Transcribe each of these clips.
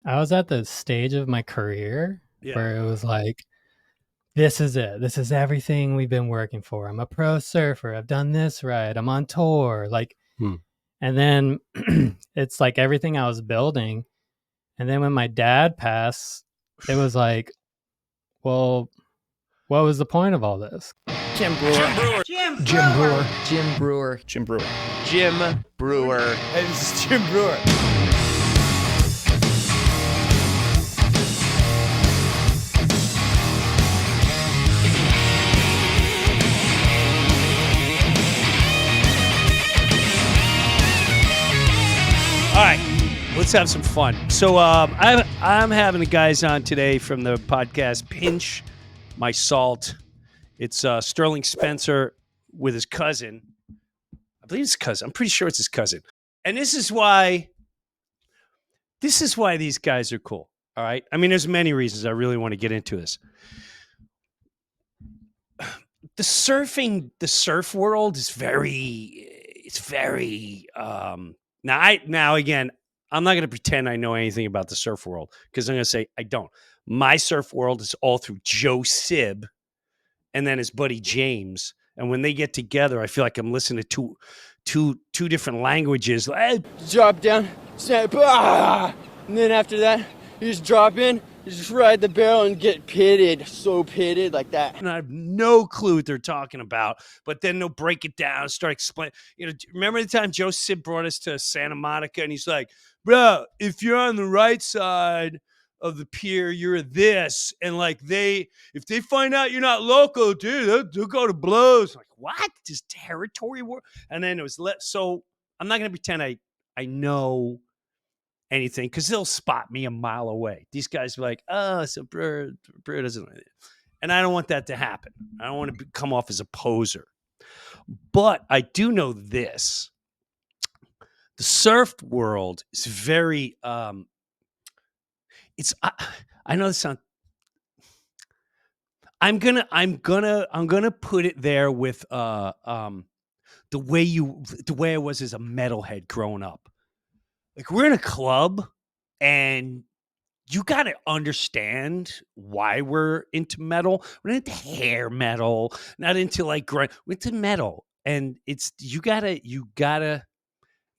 I was at the stage of my career Yeah. where it was like, this is it. This is everything we've been working for. I'm a pro surfer. I've done this right. I'm on tour. Like, Hmm. and then it's like everything I was building. And then when my dad passed, it was like, well, what was the point of all this? Jim Brewer. Jim Brewer. Jim Brewer. Jim Brewer. Jim Brewer. Hey, this is Jim Brewer. All right, let's have some fun. So I'm having the guys on today from the podcast Pinch My Salt. It's Sterling Spencer with his cousin. I believe it's his cousin. I'm pretty sure it's his cousin. And this is why these guys are cool. All right. I mean, there's many reasons I really want to get into this. The surf world is very now again, I'm not going to pretend I know anything about the surf world because I'm going to say I don't. My surf world is all through Joe Sib and then his buddy James. And when they get together, I feel like I'm listening to two different languages. Drop down, snap, and then after that, you just drop in, you just ride the barrel and get pitted, so pitted like that. And I have no clue what they're talking about, but then they'll break it down, start explaining. Remember the time Joe Sib brought us to Santa Monica and he's like, bro, if you're on the right side of the pier, you're this. And like if they find out you're not local, dude, they'll go to blows. Like, what? This territory war? And then it was so I'm not going to pretend I know anything because they'll spot me a mile away. These guys are like, oh, so Breuer doesn't know it. And I don't want that to happen. I don't want to come off as a poser. But I do know this. The surf world is very I know this sounds I'm gonna put it there with the way I was as a metalhead growing up. Like we're in a club and you got to understand why we're into metal. We're not into hair metal, not into like grind. We're into metal, and it's you gotta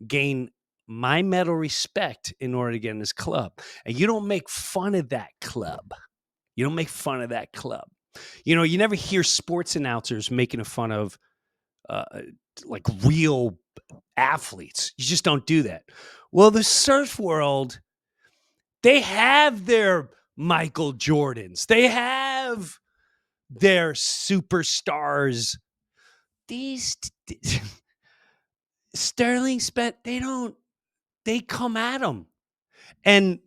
gain my metal respect in order to get in this club. And you don't make fun of that club. You don't make fun of that club. You never hear sports announcers making fun of like real athletes. You just don't do that. Well, the surf world, they have their Michael Jordans. They have their superstars. These Sterling Spence, they come at them. And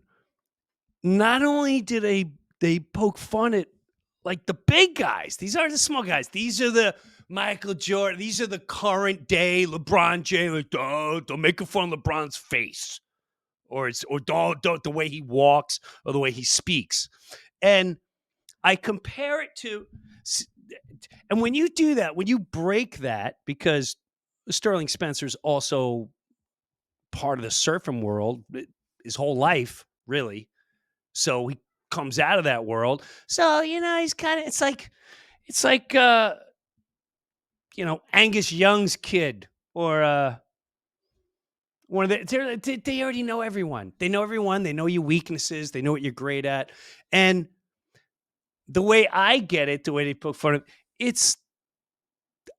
not only do they poke fun at like the big guys. These aren't the small guys. These are the Michael Jordan. These are the current day LeBron James. Like, don't make fun of LeBron's face. Or don't the way he walks or the way he speaks. And I compare it to, and when you do that, when you break that, because Sterling Spencer's also part of the surfing world his whole life, really. So he comes out of that world. So, he's kind of, it's like, Angus Young's kid or, one of they already know everyone. They know everyone. They know your weaknesses. They know what you're great at. And the way I get it, the way they poke fun of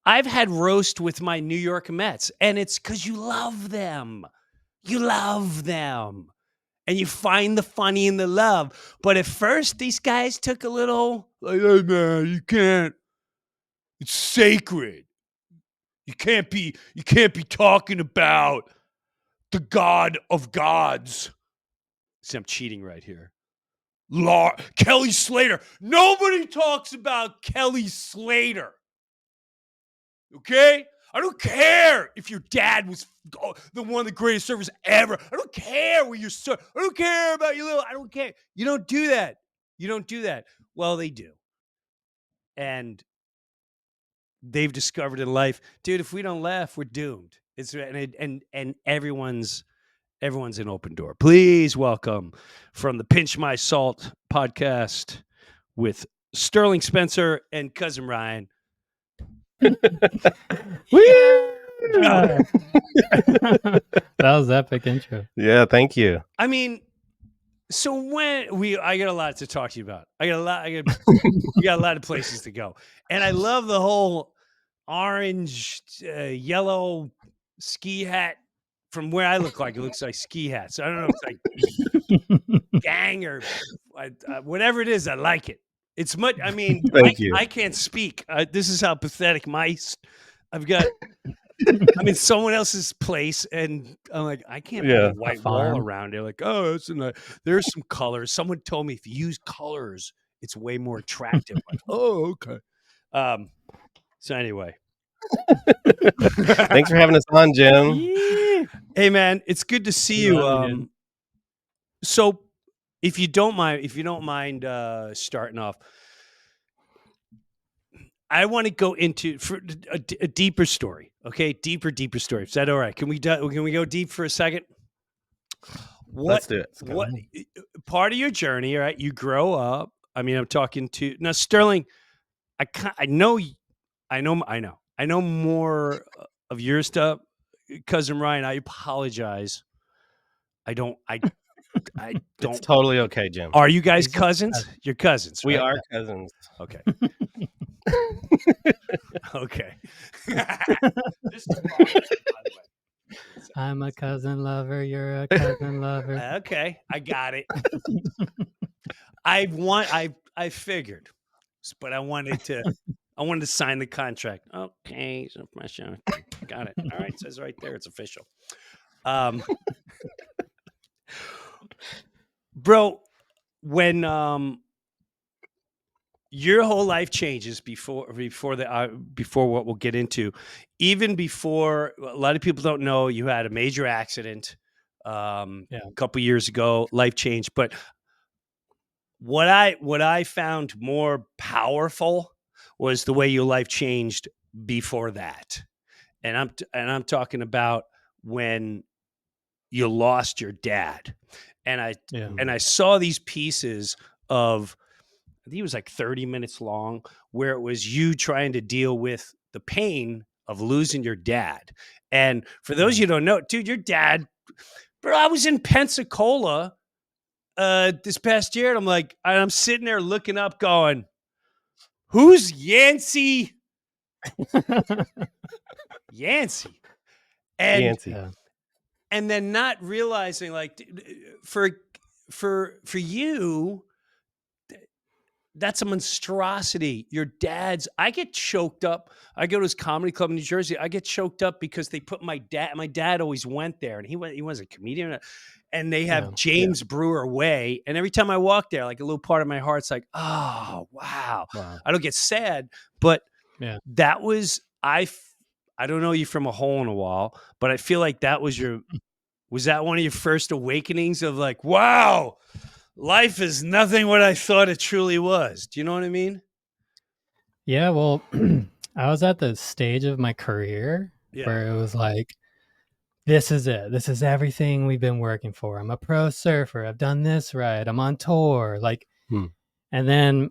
I've had roast with my New York Mets, and it's because you love them. You love them. And you find the funny in the love. But at first, these guys took a little, like, hey, man, you can't. It's sacred. You can't be talking about the God of gods. See, I'm cheating right here. Kelly Slater. Nobody talks about Kelly Slater. Okay? I don't care if your dad was the one of the greatest surfers ever. I don't care where you're I don't care about your little. I don't care. You don't do that. You don't do that. Well, they do. And they've discovered in life, dude, if we don't laugh, we're doomed. It's and everyone's everyone's an open door. Please welcome from the Pinch My Salt podcast with Sterling Spencer and Cousin Ryan. Yeah. That was epic intro. Yeah, thank you. I mean, so I got a lot to talk to you about. We got a lot of places to go, and I love the whole orange, yellow ski hat. From where I look like, it looks like ski hats. I don't know if it's like gang or whatever it is. I like it. It's much. I mean, Thank you. I can't speak. This is how pathetic I've got. I'm in someone else's place, and I'm like, I can't put Yeah. a white A wall farm. around it. Like, oh, there's some colors. Someone told me if you use colors, it's way more attractive. Like, oh, okay. So anyway, Thanks for having us on, Jim. Yeah. Hey, man, it's good to see you. Love you, dude. So, if you don't mind starting off, I want to go into a deeper story. Okay, deeper story. Is that all right? Can we go deep for a second? Let's do it. Let's go. What part of your journey? All right, you grow up. I mean, I'm talking to now, Sterling. I know more of your stuff, Cousin Ryan. I apologize. I don't. It's totally okay, Jim. Are you guys He's just cousins? You're cousins. We right? are cousins. Okay. Okay. This is wrong, by the way. I'm a cousin lover. You're a cousin lover. Okay, I got it. I figured, but I wanted to sign the contract. Okay, so fresh out. Got it. All right, it says right there, it's official. Bro, when your whole life changes before what we'll get into, even before, a lot of people don't know you had a major accident a couple years ago. Life changed, but what I found more powerful was the way your life changed before that, and I'm talking about when you lost your dad, and I saw these pieces of, I think it was like 30 minutes long, where it was you trying to deal with the pain of losing your dad. And for those of you who don't know, dude, your dad, bro, I was in Pensacola this past year, and I'm sitting there looking up going, who's Yancey? Yancey. And Yancy. and then not realizing, like, for you, that's a monstrosity. Your dad's, I get choked up. I go to his comedy club in New Jersey. I get choked up because they put my dad always went there, and he was a comedian, and they have James Breuer Way. And every time I walk there, like, a little part of my heart's like, oh, wow. I don't get sad, but that was, I don't know you from a hole in a wall, but I feel like that was was that one of your first awakenings of like, wow, life is nothing what I thought it truly was. Do you know what I mean? Yeah, well, I was at the stage of my career where it was like, this is it. This is everything we've been working for. I'm a pro surfer. I've done this right. I'm on tour. Like, and then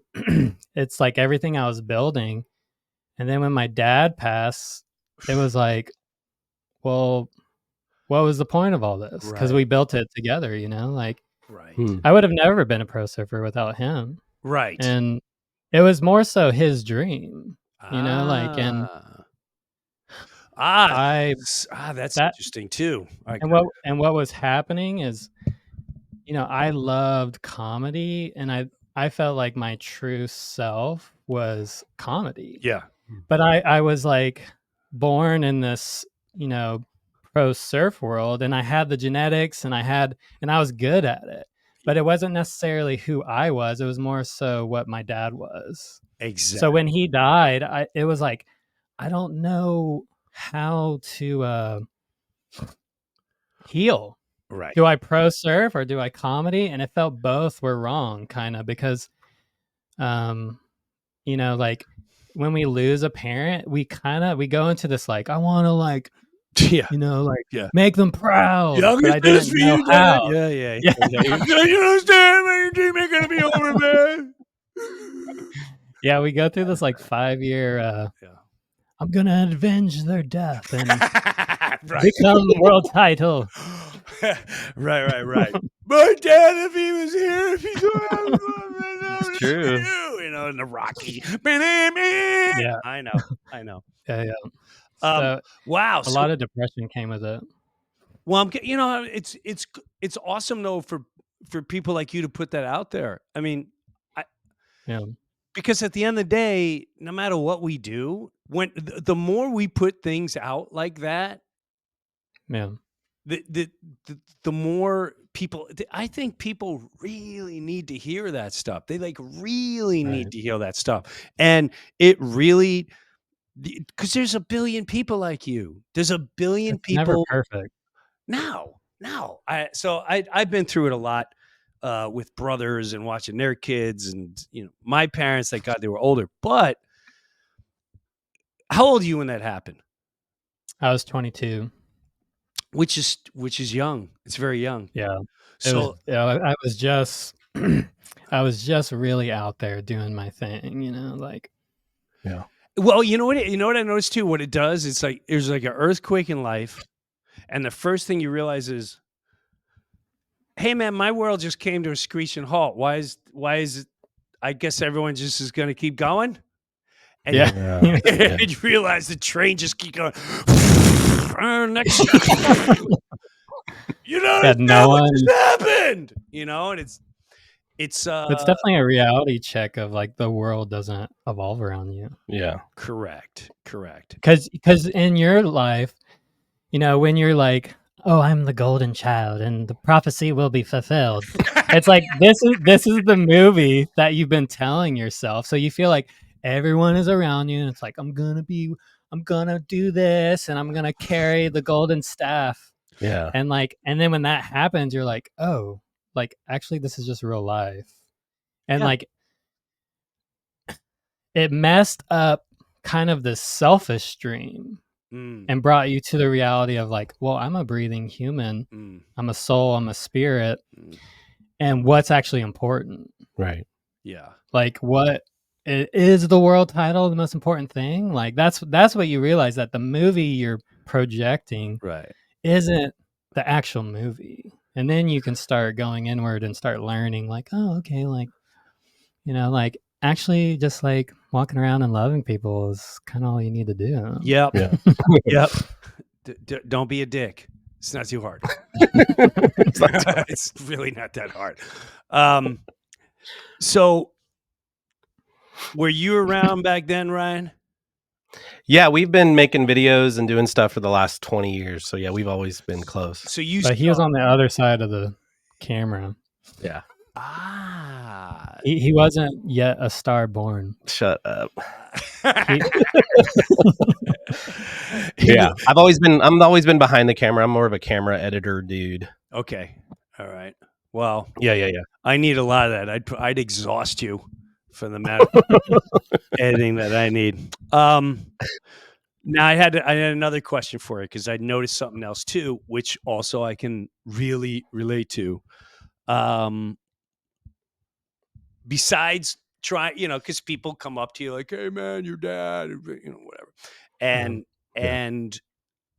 it's like everything I was building. And then when my dad passed, it was like, well, what was the point of all this? Because we built it together, you know? Like, I would have never been a pro surfer without him. Right. And it was more so his dream, you know? Like, and that's interesting too. And what was happening is, you know, I loved comedy, and I felt like my true self was comedy. Yeah. But I was like born in this, you know, pro surf world, and I had the genetics, and I was good at it, but it wasn't necessarily who I was. It was more so what my dad was. Exactly. So when he died, it was like, I don't know how to heal. Right. Do I pro surf or do I comedy? And it felt both were wrong, kind of, because, you know, like when we lose a parent, we go into this like, I want to like Yeah. You know, like Yeah. make them proud. Youngest But I didn't for know you, Dad. how. Yeah. Yeah. You understand, man? Your dream ain't gonna be over, man. Yeah, we go through this like 5-year. Yeah. I'm gonna avenge their death and Right. become the world title. right. My dad, if he was here, if he's around, It's true. you know, in the Rocky. Yeah. I know. Yeah. So Wow. a lot of depression came with it. Well, you know, it's awesome though for people like you to put that out there. I mean, Yeah. because at the end of the day, no matter what we do, when the more we put things out like that, Yeah. the more people, I think people really need to hear that stuff. They like really need to hear that stuff. And it really, because there's a billion people like you. There's a billion It's never people. perfect. No. I've been through it a lot with brothers and watching their kids, and you know, my parents, thank God they were older. But how old are you when that happened? I was 22. Which is young. It's very young. Yeah. So I was just I was just really out there doing my thing, you know, like Yeah. well, you know what I noticed too? What it does, it's like there's like an earthquake in life, and the first thing you realize is, hey man, my world just came to a screeching halt. Why is it, I guess everyone just is gonna keep going? And yeah. and you realize the train just keep going. Next, you don't Yeah, understand what just happened. You know, and it's it's definitely a reality check of like the world doesn't evolve around you. Yeah. correct. Because in your life, you know, when you're like, oh, I'm the golden child and the prophecy will be fulfilled. It's like this is the movie that you've been telling yourself. So you feel like everyone is around you and it's like I'm gonna do this and I'm gonna carry the golden staff. Yeah. And then when that happens, you're like, oh, like actually this is just real life. And like it messed up kind of the selfish dream and brought you to the reality of like, well, I'm a breathing human. I'm a soul, I'm a spirit. And what's actually important. Right. Yeah. Like what is the world title the most important thing? Like that's what you realize, that the movie you're projecting isn't the actual movie. And then you can start going inward and start learning like, oh, okay, like, you know, like actually just like walking around and loving people is kind of all you need to do. Yep. Yeah. Yep. Don't be a dick. It's not too hard. It's really not that hard. So were you around back then, Ryan? Yeah, we've been making videos and doing stuff for the last 20 years. So yeah, we've always been close. So but he was on the other side of the camera. Yeah. He wasn't yet a star born. Shut up. Yeah. I'm always been behind the camera. I'm more of a camera editor dude. Okay. All right. Well, yeah. I need a lot of that. I'd exhaust you for the amount of editing that I need. Now I had another question for you, because I noticed something else too, which also I can really relate to. Besides because people come up to you like, hey man, your dad, whatever. And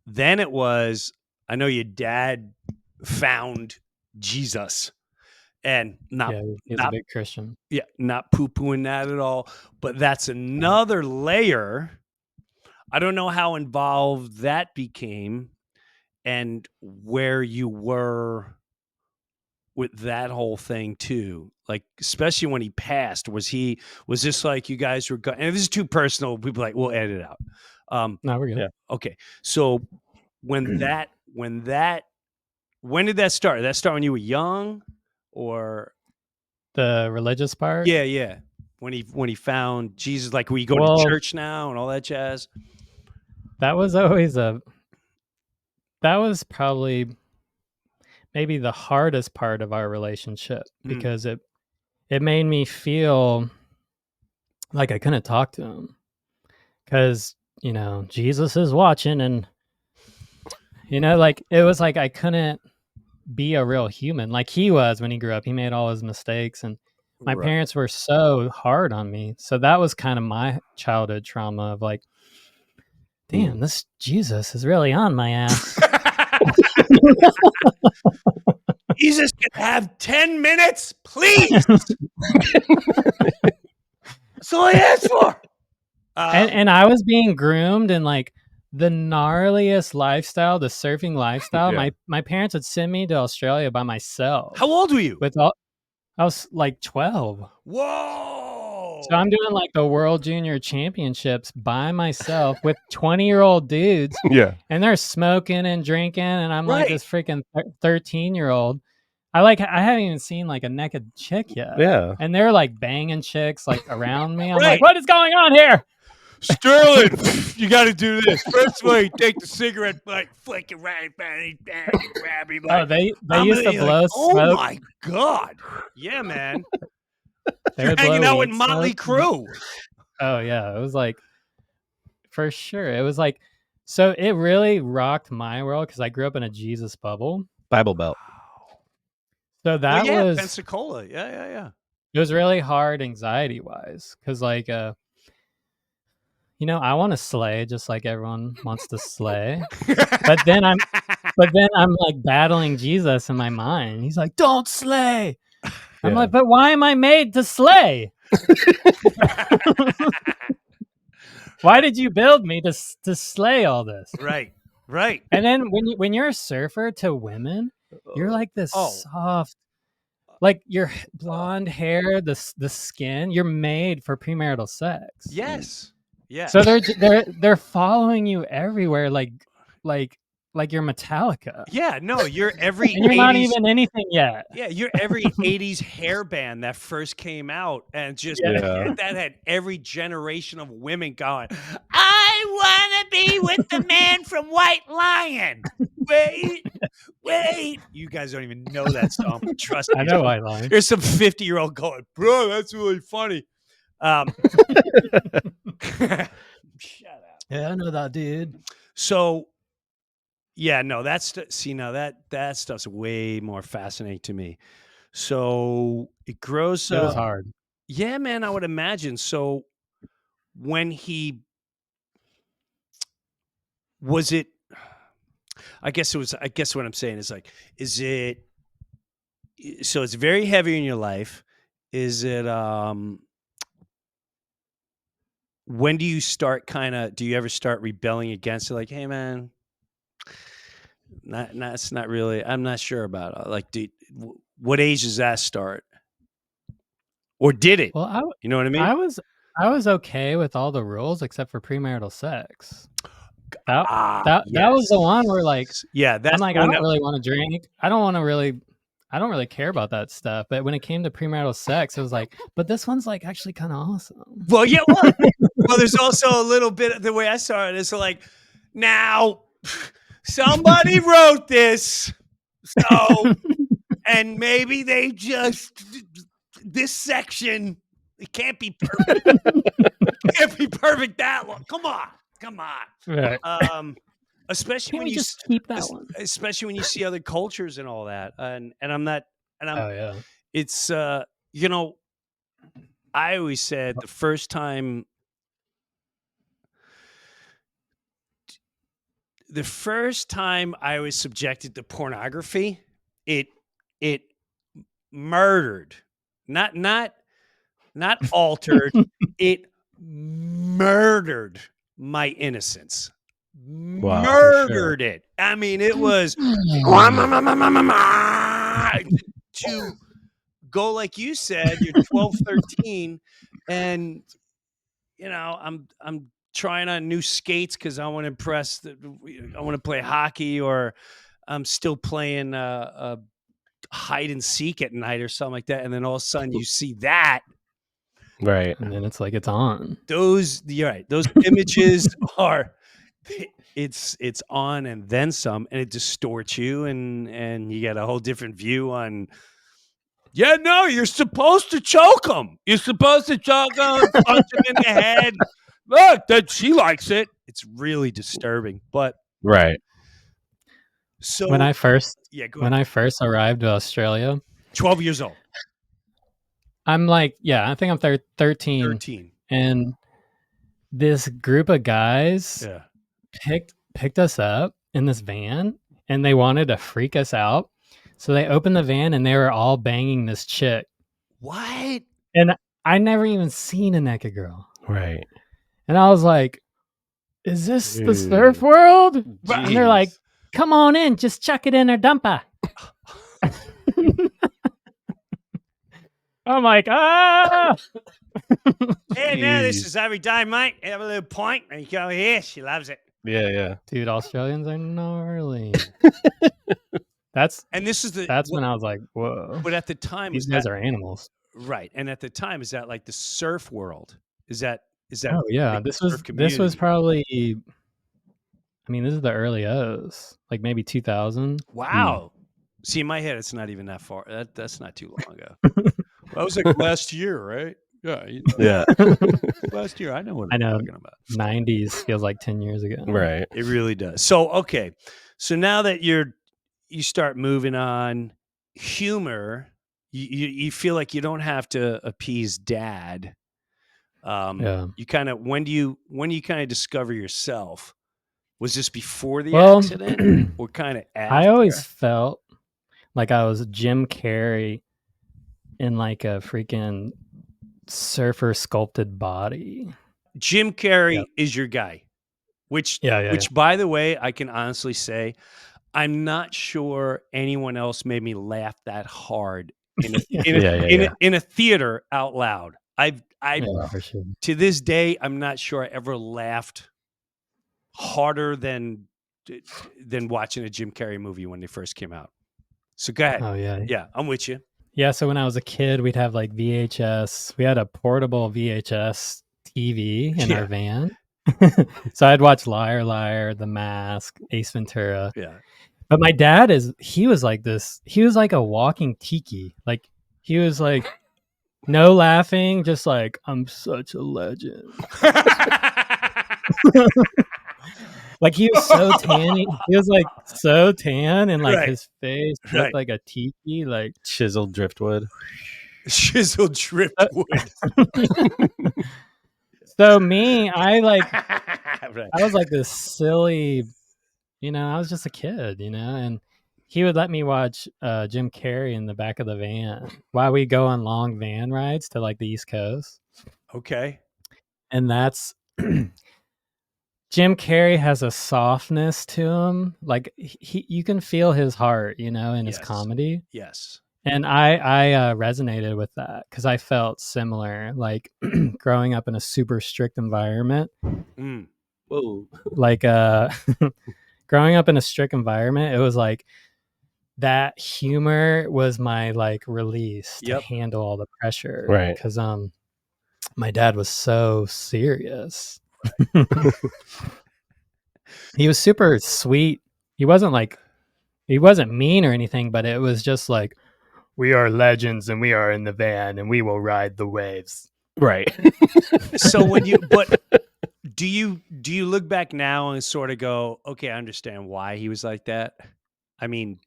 then it was, I know your dad found Jesus, and he's a big Christian. Yeah, not poo-pooing that at all. But that's another layer. I don't know how involved that became and where you were with that whole thing too. Like, especially when he passed, was this like you guys were and if this is too personal, people like, we'll edit it out. No, we're good. Yeah. Okay. So when did that start? Did that start when you were young, or the religious part? Yeah. When he found Jesus, like, were you going to church now and all that jazz? That was probably maybe the hardest part of our relationship, because it made me feel like I couldn't talk to him, because Jesus is watching, and You know, like it was like I couldn't be a real human like he was when he grew up. He made all his mistakes, and my Right. parents were so hard on me. So that was kind of my childhood trauma of like, damn, this Jesus is really on my ass. Jesus can have 10 minutes, please. That's all I asked for. And I was being groomed in like the gnarliest lifestyle, the surfing lifestyle. Yeah. My parents would send me to Australia by myself. How old were you? I was like 12. Whoa. So I'm doing like the World Junior Championships by myself with 20-year-old dudes. Yeah. And they're smoking and drinking, and I'm Right. like this freaking 13-year-old. I haven't even seen like a naked chick yet. Yeah. And they're like banging chicks like around me. I'm Right. like, what is going on here? Sterling, you got to do this. First way, take the cigarette butt, flick it right, bang, grab him. Oh, they used to blow oh smoke. my God. Yeah, man. They You're would blow hanging out with weed Motley smoke. Crue. Oh yeah, it was like for sure. It was like so it really rocked my world because I grew up in a Jesus bubble. Bible Belt. So that yeah, was Pensacola. Yeah. it was really hard anxiety wise because like you know, I want to slay just like everyone wants to slay. But then I'm like battling Jesus in my mind. He's like, "Don't slay." I'm Yeah. like, "But why am I made to slay? Why did you build me to slay all this?" Right. And then when you're a surfer to women, you're like this Oh. soft, like your blonde hair, the skin. You're made for premarital sex. Yes. Yeah. So they're following you everywhere, like you're Metallica. Yeah, no, you're every And you're 80s, not even anything yet. Yeah, you're every 80s hair band that first came out and just Yeah. that had every generation of women going, I want to be with the man from White Lion. Wait. You guys don't even know that song, but trust me. I know White Lion. There's some 50-year-old going, bro, that's really funny. Shut up. Yeah, I know that dude. So, yeah, no, that stuff's way more fascinating to me. So it grows It was up. hard. Yeah, man, I would imagine. So when was it? I guess what I'm saying is like, is it? So it's very heavy in your life. Is it? When do you start do you ever start rebelling against it? Like, hey man, it's not really, I'm not sure about it. Like, what age does that start? Or did it? Well, You know what I mean? I was okay with all the rules except for premarital sex. That yes. was the one where like, yeah, that's I'm like, I don't really want to drink. I don't really care about that stuff. But when it came to premarital sex, it was like, but this one's like actually kind of awesome. Well, yeah. Well, there's also a little bit of the way I saw it is like, now somebody wrote this, so and maybe they just this section it can't be perfect. It can't be perfect that long. Come on. Right. Especially Can't when we you just keep that one? especially when you see other cultures and all that. And I'm not. And I'm. Oh yeah. It's you know, I always said the first time I was subjected to pornography, it murdered, not altered, it murdered my innocence. Wow, Murdered it. I mean, it was to go like you said, you're 12, 13, and you know, I'm trying on new skates because I want to impress. I want to play hockey, or I'm still playing hide and seek at night or something like that. And then all of a sudden, you see that. Right. And then it's like it's on. You're right. Those images are. It's on and then some, and it distorts you, and you get a whole different view on. Yeah, no, you're supposed to choke him. You're supposed to choke him, punch him in the head. Look, that she likes it. It's really disturbing, but Right. So when I first go when ahead. I first arrived to Australia, 12 years old. I'm like, yeah, I think I'm 13, 13. and this group of guys Yeah. picked us up in this van, and they wanted to freak us out. So they opened the van, and they were all banging this chick, What? and I never even seen a naked girl, Right. and I was like, "Is this the surf Dude. world?" And they're like, Jeez. "Come on in, just chuck it in her dumper." I'm like, ah. Hey, now this Jeez. is every time, mate. Have a little pint, and you go here. She loves it. Yeah. Dude, Australians are gnarly. That's And this is when I was like, whoa, But at the time, these was guys that are animals. right? And at the time, is that like the surf world? Is that Oh yeah, like the this surf was community? probably. I mean, this is the early O's, like maybe 2000. Wow. See, in my head, it's not even that far. That's not too long ago. Well, that was like last year, right? Yeah. Yeah. Last year. I know what I I'm know, talking about. 90s feels like 10 years ago. Right. It really does. So, okay. So now that you start moving on, humor, you feel like you don't have to appease dad. Yeah. You kind of when do you kind of discover yourself? Was this before the Well, accident or kind of I always after? felt like I was Jim Carrey in like a freaking surfer sculpted body. Jim Carrey Yep. is your guy, which Yeah. by the way, I can honestly say I'm not sure anyone else made me laugh that hard in a Yeah. in a theater out loud. I Yeah, for sure. to this day I'm not sure I ever laughed harder than watching a Jim Carrey movie when they first came out. So go ahead. Oh yeah. Yeah, I'm with you. Yeah, so when I was a kid, we'd have like VHS. We had a portable VHS TV in our van. So I'd watch Liar Liar, The Mask, Ace Ventura. Yeah. But my dad he was like this. He was like a walking tiki. Like he was like no laughing, just like I'm such a legend. Like he was so tan. He was like so tan, and like Right. his face Right. looked like a tiki. Like Chiseled driftwood. Chiseled driftwood. So me, I Right. was like this silly, I was just a kid, and he would let me watch Jim Carrey in the back of the van while we go on long van rides to like the East Coast. Okay. And that's Jim Carrey has a softness to him. Like you can feel his heart, in his Yes. comedy. Yes. And I resonated with that because I felt similar, like growing up in a super strict environment. Mm. Whoa. Like growing up in a strict environment, it was like that humor was my like release to handle all the pressure. Right. Because my dad was so serious. He was super sweet. He wasn't mean or anything, but it was just like, we are legends and we are in the van and we will ride the waves. Right. So do you look back now and sort of go, okay, I understand why he was like that? I mean,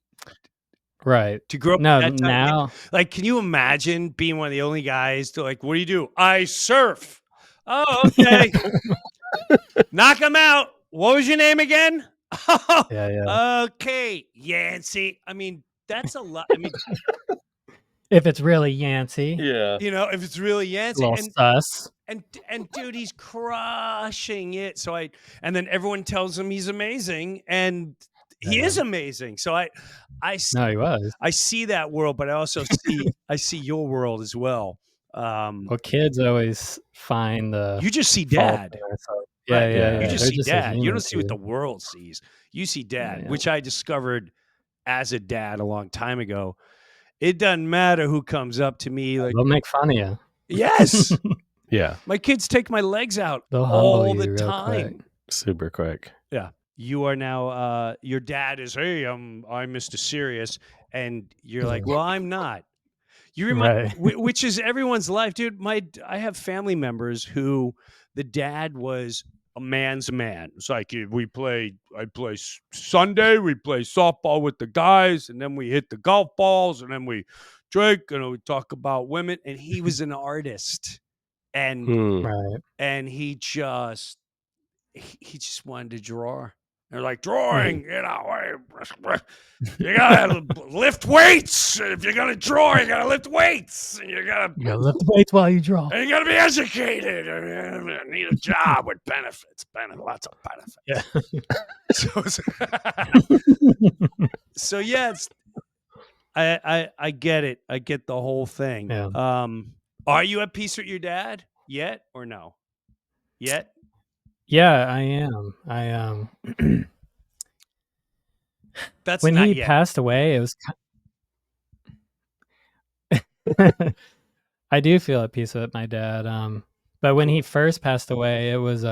right. To grow up No, at that time, now, like, can you imagine being one of the only guys to like, what do you do? I surf. Oh, okay. Knock him out. What was your name again? yeah. Okay, Yancey. I mean, that's a lot. I mean, If it's really Yancey, Yeah. if it's really a Yancey, little sus. and dude, he's crushing it. So and then everyone tells him he's amazing, and he is amazing. So No, he was. I see that world, but I also see your world as well. Well, kids always find the You just see fault dad. in ourselves. Right. Yeah. You just They're see a dad. You human don't see what too. the world sees. You see dad, Yeah. which I discovered as a dad a long time ago. It doesn't matter who comes up to me like, They'll make fun of you. yes, Yeah. my kids take my legs out They'll humble all you the real time. quick. Super quick. Yeah. You are now your dad is, hey, I'm Mr. Serious, and you're like, well, I'm not. You remind, which is everyone's life, dude. I have family members who the dad was a man's man. It's like I play Sunday, we play softball with the guys, and then we hit the golf balls, and then we drink, and we talk about women. And he was an artist, and Right. and he just wanted to draw. They're like, drawing, you gotta lift weights. If you're gonna draw, you gotta lift weights, and you gotta lift the weights while you draw. and you gotta be educated. Need a job with benefits. Lots of benefits. Yeah. So yeah, it's I get it. I get the whole thing. Yeah. Are you at peace with your dad yet or no? Yet? Yeah, I am. That's when not he yet. passed away, it was. I do feel at peace with my dad. But when he first passed away, it was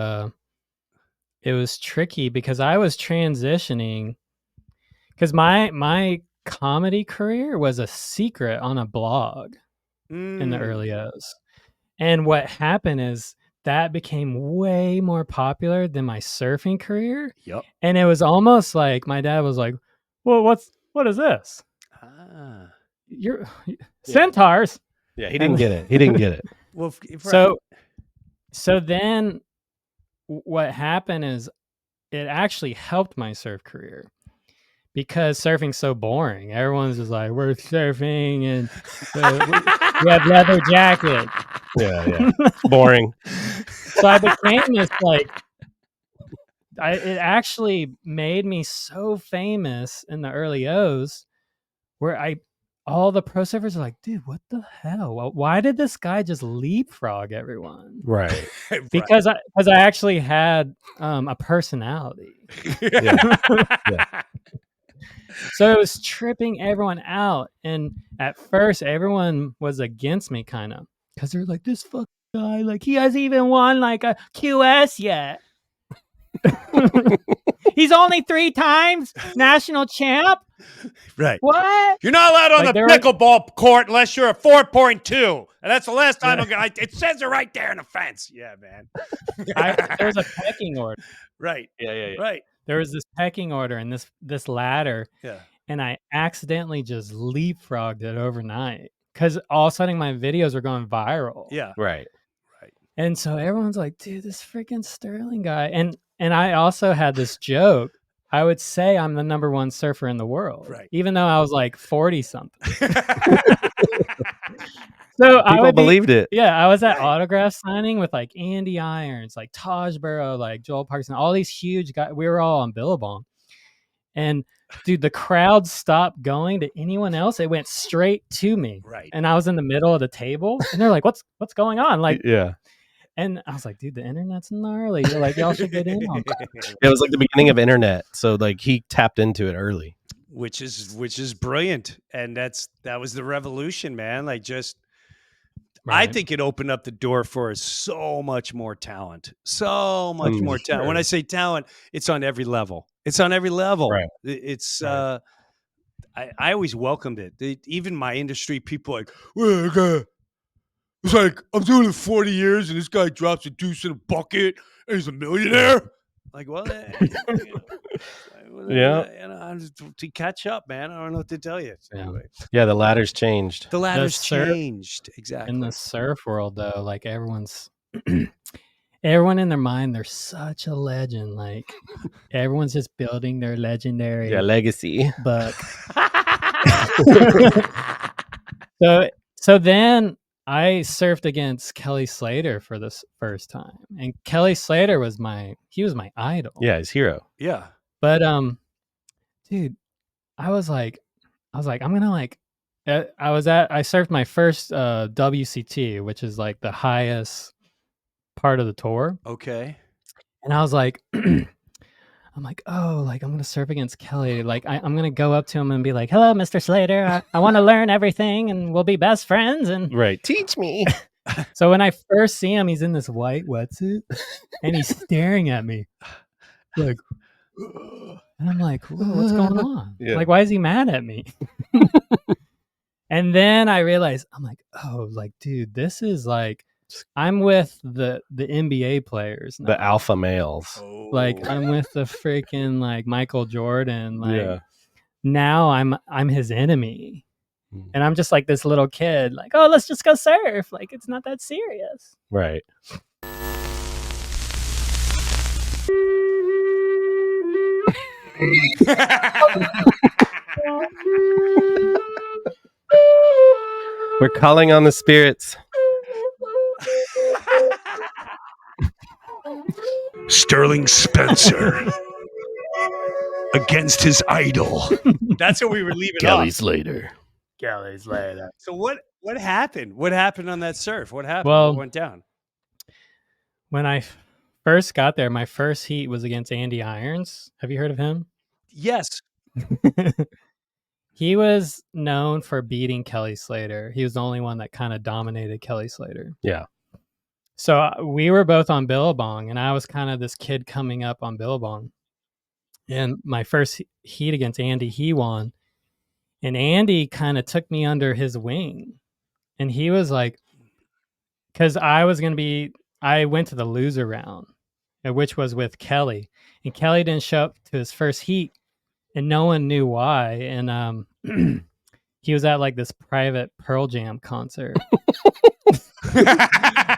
tricky because I was transitioning. Because my comedy career was a secret on a blog in the early O's, and what happened is that became way more popular than my surfing career. Yep. And it was almost like my dad was like, "Well, what is this? You're centaurs." Yeah, he didn't get it. He didn't get it. Well, so then what happened is it actually helped my surf career because surfing's so boring. Everyone's just like, we're surfing and we have leather jackets. Yeah. Boring. So I became this it actually made me so famous in the early O's where all the pro surfers are like, dude, what the hell? Why did this guy just leapfrog everyone? Right. Because I actually had a personality. Yeah. So it was tripping everyone out. And at first, everyone was against me kind of because they're like, this fucking guy, like he hasn't even won like a QS yet. He's only 3 times national champ. Right. What? You're not allowed on the pickleball court unless you're a 4.2. And that's the last time it says it right there in the fence. Yeah, man. There was a pecking order. Right. Yeah. Right. There was this pecking order and this ladder. Yeah. And I accidentally just leapfrogged it overnight because all of a sudden my videos were going viral. Yeah. Right. And so everyone's like, dude, this freaking Sterling guy. And I also had this joke. I would say I'm the #1 surfer in the world, right? Even though I was like 40 something. So people believed it. Yeah, I was at autograph signing with like Andy Irons, like Taj Burrow, like Joel Parkinson, all these huge guys. We were all on Billabong, and dude, the crowd stopped going to anyone else. It went straight to me, right? And I was in the middle of the table, and they're like, "What's going on?" Like, yeah. And I was like, dude, the internet's gnarly. They're like, y'all should get in on that. It was like the beginning of internet. So like he tapped into it early. Which is brilliant. And that was the revolution, man. Like I think it opened up the door for so much more talent. So much more talent. Sure. When I say talent, it's on every level. It's on every level. Right. It's I always welcomed it. Even my industry people like, well, it's like, I'm doing it 40 years and this guy drops a deuce in a bucket and he's a millionaire. Like, well, to catch up, man. I don't know what to tell you. Yeah. Anyway. Yeah, the ladder's changed. The ladder's changed. Exactly. In the surf world, though, like everyone in their mind, they're such a legend. Like everyone's just building their legendary legacy book. So then I surfed against Kelly Slater for the first time, and Kelly Slater was my idol. Yeah, his hero. Yeah, but dude, I was like, I'm gonna like. I surfed my first WCT, which is like the highest part of the tour. Okay, and I was like, I'm like, oh, like I'm gonna surf against Kelly. Like I'm gonna go up to him and be like, hello, Mr. Slater. I want to learn everything, and we'll be best friends. And right, teach me. So when I first see him, he's in this white wetsuit, and he's staring at me, like, and I'm like, what's going on? Yeah. Like, why is he mad at me? And then I realized, I'm like, oh, like, dude, this is like I'm with the NBA players now. The alpha males. Like I'm with the freaking like Michael Jordan. Like Yeah. now I'm his enemy. Mm. And I'm just like this little kid, like, oh, let's just go surf. Like it's not that serious. Right. We're calling on the spirits. Sterling Spencer against his idol. That's what we were leaving Kelly off. Slater. Kelly's later. So what happened? What happened on that surf? What happened? Well, what went down? When I first got there, my first heat was against Andy Irons. Have you heard of him? Yes. He was known for beating Kelly Slater. He was the only one that kind of dominated Kelly Slater. Yeah. So we were both on Billabong, and I was kind of this kid coming up on Billabong. And my first heat against Andy, he won. And Andy kind of took me under his wing. And he was like, because I went to the loser round, which was with Kelly. And Kelly didn't show up to his first heat, and no one knew why. And he was at like this private Pearl Jam concert.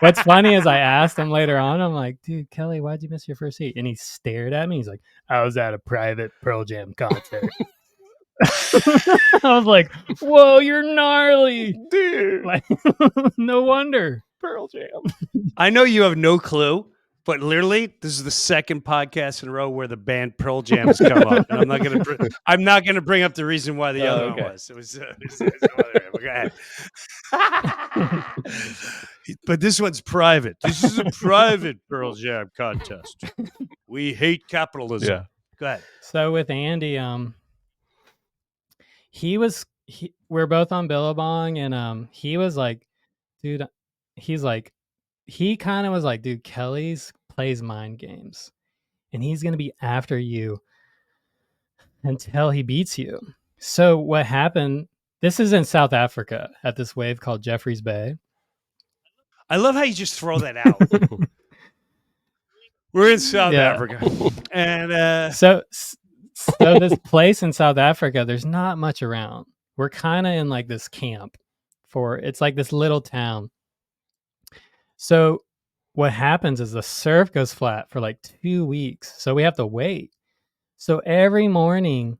What's funny is I asked him later on, I'm like, dude, Kelly, why'd you miss your first heat? And he stared at me. He's like, I was at a private Pearl Jam concert. I was like, whoa, you're gnarly. Dude. Like, no wonder. Pearl Jam. I know you have no clue, but literally, this is the second podcast in a row where the band Pearl Jam has come up. And I'm not gonna bring up the reason why the other one was. It was no other. Go ahead. But this one's private. This is a private Pearl Jam contest. We hate capitalism. Yeah. Go ahead. So with Andy, we're both on Billabong, and he was like, dude, he kind of was like, dude, Kelly's plays mind games, and he's gonna be after you until he beats you. So what happened? This is in South Africa at this wave called Jeffreys Bay. I love how you just throw that out. We're in South Africa, and so this place in South Africa, there's not much around. We're kind of in like this camp it's like this little town. So what happens is the surf goes flat for like 2 weeks. So we have to wait. So every morning,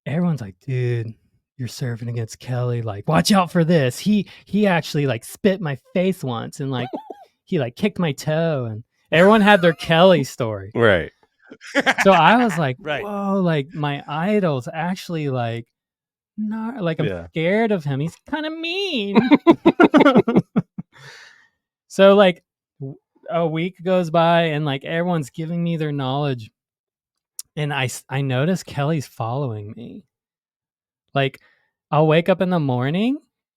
everyone's like, dude, you're surfing against Kelly. Like, watch out for this. He actually like spit my face once, and like he like kicked my toe, and everyone had their Kelly story. Right. So I was like, Right. whoa, like my idol's actually like, not like I'm scared of him. He's kind of mean. So like a week goes by, and like everyone's giving me their knowledge, and I notice Kelly's following me. Like I'll wake up in the morning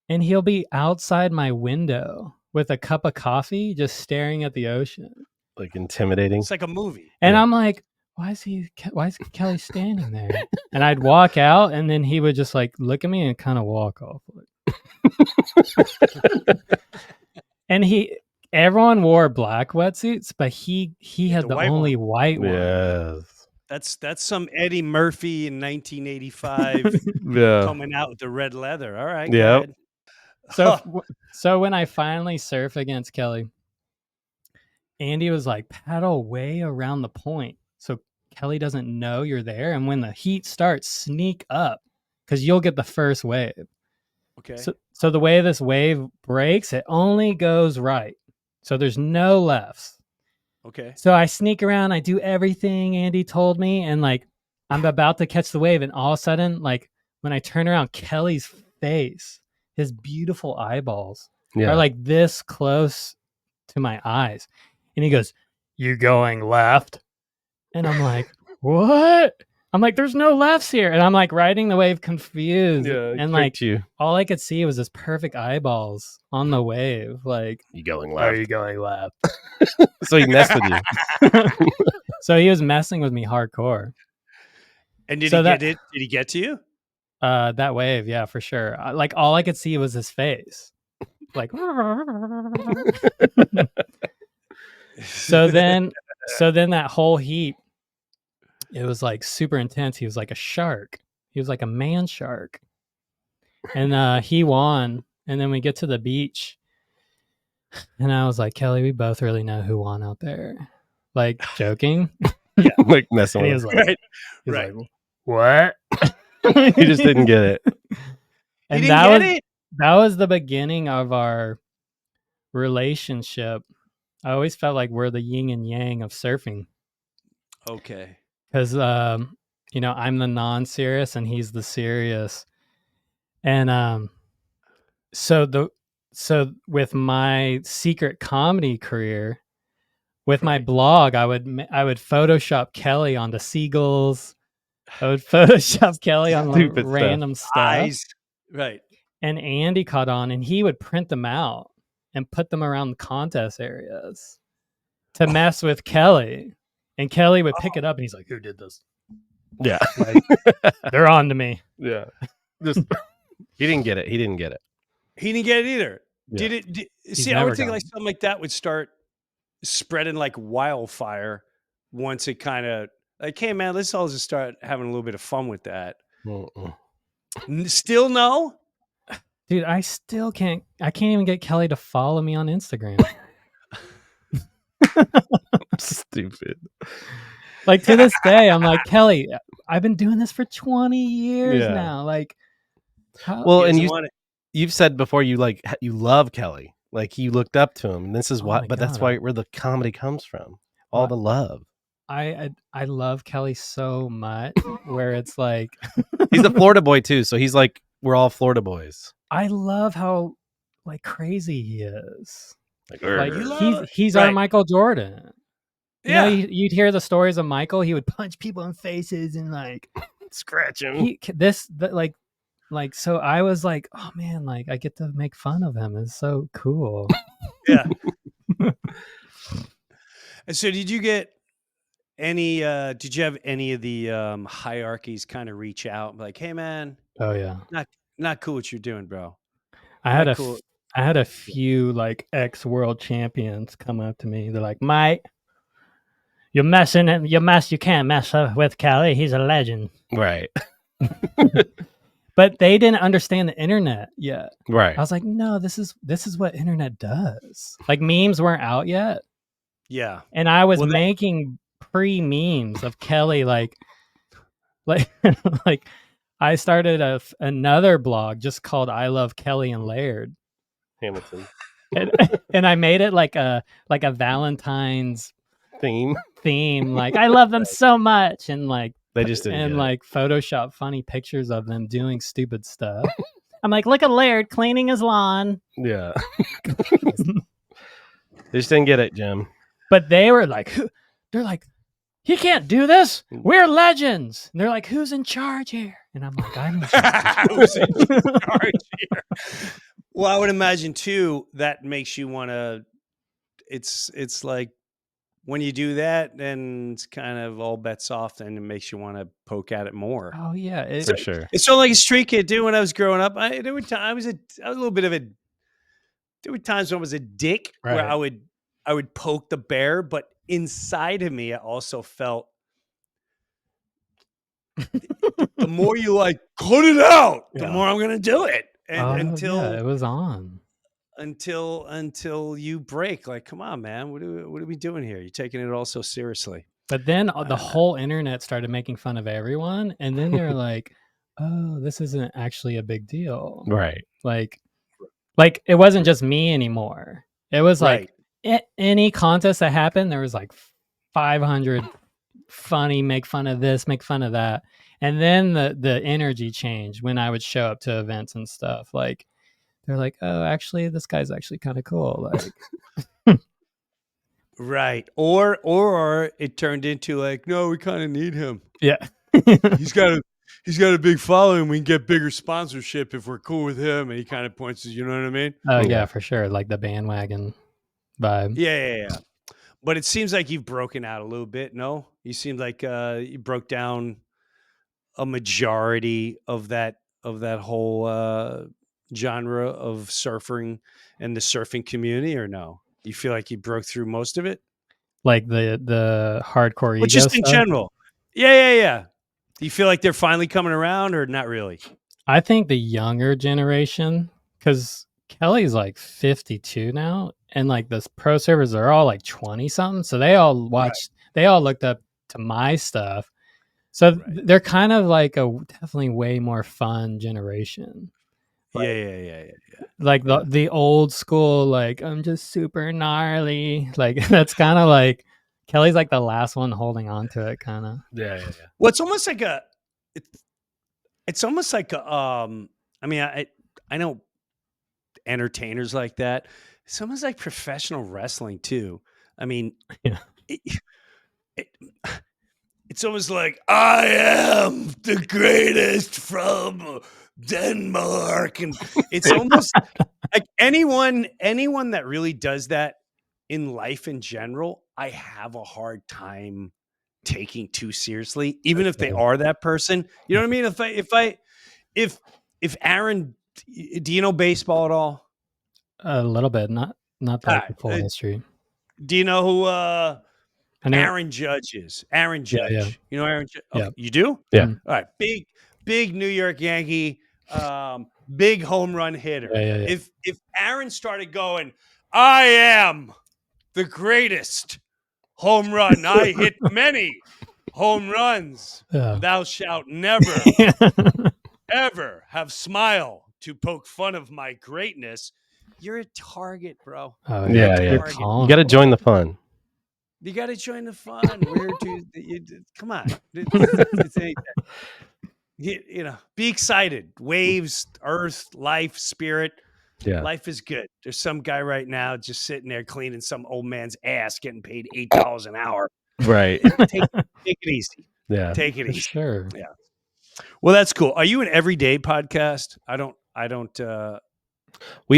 and he'll be outside my window with a cup of coffee, just staring at the ocean. Like intimidating. It's like a movie. And I'm like, why is Kelly standing there? And I'd walk out, and then he would just like look at me and kind of walk off. And everyone wore black wetsuits, but he had the only white one. Yes. That's some Eddie Murphy in 1985 coming out with the red leather. All right. Yeah. So when I finally surf against Kelly, Andy was like, paddle way around the point so Kelly doesn't know you're there. And when the heat starts, sneak up because you'll get the first wave. Okay. So the way this wave breaks, it only goes right. So there's no lefts. Okay. So I sneak around, I do everything Andy told me, and like I'm about to catch the wave, and all of a sudden, like when I turn around, Kelly's face, his beautiful eyeballs are like this close to my eyes. And he goes, "You going left?" And I'm like, "What?" I'm like, "There's no lefts here." And I'm like riding the wave confused. Yeah, and like you. all I could see was this perfect eyeballs on the wave. Like, you going left? Are you going left? So he messed with you. So he was messing with me hardcore. And did he get to you? That wave, yeah, for sure. Like all I could see was his face. like. so then that whole heat, it was like super intense. He was like a shark. He was like a man shark. And he won. And then we get to the beach. And I was like, Kelly, we both really know who won out there. Like joking. Yeah, like messing And he with was it. like, Right. What? He just didn't get it. And didn't get it? that was the beginning of our relationship. I always felt like we're the yin and yang of surfing. Okay. Because I'm the non-serious and he's the serious. And so with my secret comedy career, with my blog, I would Photoshop Kelly onto seagulls. I would Photoshop Kelly on Stupid stuff. random stuff. Eyes. Right. And Andy caught on, and he would print them out and put them around the contest areas to mess with Kelly. And Kelly would pick it up, and he's like, "Who did this? Yeah. Like, they're on to me." Yeah. Just he didn't get it. He didn't get it. He didn't get it either. Yeah. See, I would think never like something like that would start spreading like wildfire once it kind of like, hey man, let's all just start having a little bit of fun with that. Mm-mm. Still no? Dude, I can't even get Kelly to follow me on Instagram. Stupid. Like to this day, I'm like, Kelly, I've been doing this for 20 years Yeah. now. Like, how? Well, He and doesn't want it. you've said before you love Kelly. Like you looked up to him. And this is Oh why my but that's God. where the comedy comes from. All Well, the love. I love Kelly so much where it's like He's a Florida boy too, so he's like we're all Florida boys. I love how like crazy he is. Like, Like You love he's right. our Michael Jordan. You Yeah. know, you'd hear the stories of Michael. He would punch people in faces and like scratch him. Like so I was like, oh man, like I get to make fun of him. It's so cool. Yeah. And so did you get any did you have any of the hierarchies kind of reach out like, hey man, Oh yeah. not cool what you're doing, bro? I had Not cool. I had a few like ex world champions come up to me. They're like, "Mate, you can't mess up with Kelly. He's a legend." Right. But they didn't understand the internet yet. Right. I was like, "No, this is what internet does." Like memes weren't out yet. Yeah. And I was Well, making pre-memes of Kelly like like I started another blog just called I Love Kelly and Laird. Hamilton. And I made it like a Valentine's Theme. Like I love them so much, and like They just didn't and get like Photoshop funny pictures of them doing stupid stuff. I'm like, look at Laird cleaning his lawn. it. Yeah. They just didn't get it, Jim. But they were like, they're like, he can't do this. We're legends. And they're like, who's in charge here? And I'm like, I'm in charge. Who's in charge here? Well, I would imagine too that makes you want to. It's like when you do that, then it's kind of all bets off, and it makes you want to poke at it more. Oh yeah, For sure. It's sort of like a street kid too. When I was growing up, I was a little bit of a. There were times when I was a dick where Right. I would poke the bear, but inside of me, I also felt the more you like cut it out, the Yeah. more I'm gonna do it, and yeah, it was on. until you break. Like, come on, man, what are we doing here? You're taking it all so seriously. But then the whole internet started making fun of everyone, and then they're like, "Oh, this isn't actually a big deal." Right. Like it wasn't just me anymore. It was like Right. any contest that happened, there was like 500 funny, make fun of this, make fun of that, and then the energy changed when I would show up to events and stuff. Like they're like, "Oh, actually, this guy's actually kind of cool." Like, Right. Or it turned into like, no, we kind of need him. yeah. He's got a big following. We can get bigger sponsorship if we're cool with him. And he kind of points to, you know what I mean? Oh Yeah. yeah, for sure. Like the bandwagon vibe. Yeah. But it seems like you've broken out a little bit. No, you seem like you broke down a majority of that whole genre of surfing and the surfing community, or no? You feel like you broke through most of it? Like the hardcore Well, ego just in stuff. general. Yeah. Do you feel like they're finally coming around or not really? I think the younger generation, because Kelly's like 52 now, and like the pro servers are all like 20 something. So they all watched, they all looked up to my stuff. So they're kind of like a definitely way more fun generation. Like, Yeah. like the old school, like I'm just super gnarly. Like that's kind of like Kelly's like the last one holding on to it, kind of. Yeah. Well, it's almost like it's almost like I mean, I know entertainers like that. It's almost like professional wrestling too. I mean, Yeah. it, it's almost like I am the greatest from Denmark, and it's almost like anyone that really does that in life in general, I have a hard time taking too seriously, even if they are that person. You know what I mean? If Aaron, do you know baseball at all? A little bit, not All like right. the full history. Do you know who I know. Aaron Judge is? Aaron Yeah, yeah, Judge. You know Aaron Judge? yeah. Okay, you do? Yeah. Mhm. All right. Big New York Yankee, big home run hitter. Yeah. If Aaron started going, I am the greatest home run. I hit many home runs. Yeah. Thou shalt never, ever have smile to poke fun of my greatness. You're a target, bro. Oh, Yeah. you're Target. calling You got to for join it. the fun. You got to join the fun. We're come on. It's you know, be excited. Waves, earth, life, spirit. Yeah. Life is good. There's some guy right now just sitting there cleaning some old man's ass, getting paid $8 an hour. Right. Take it easy. Yeah. Take it For easy. sure. Yeah. Well, that's cool. Are you an everyday podcast? I don't. We I don't know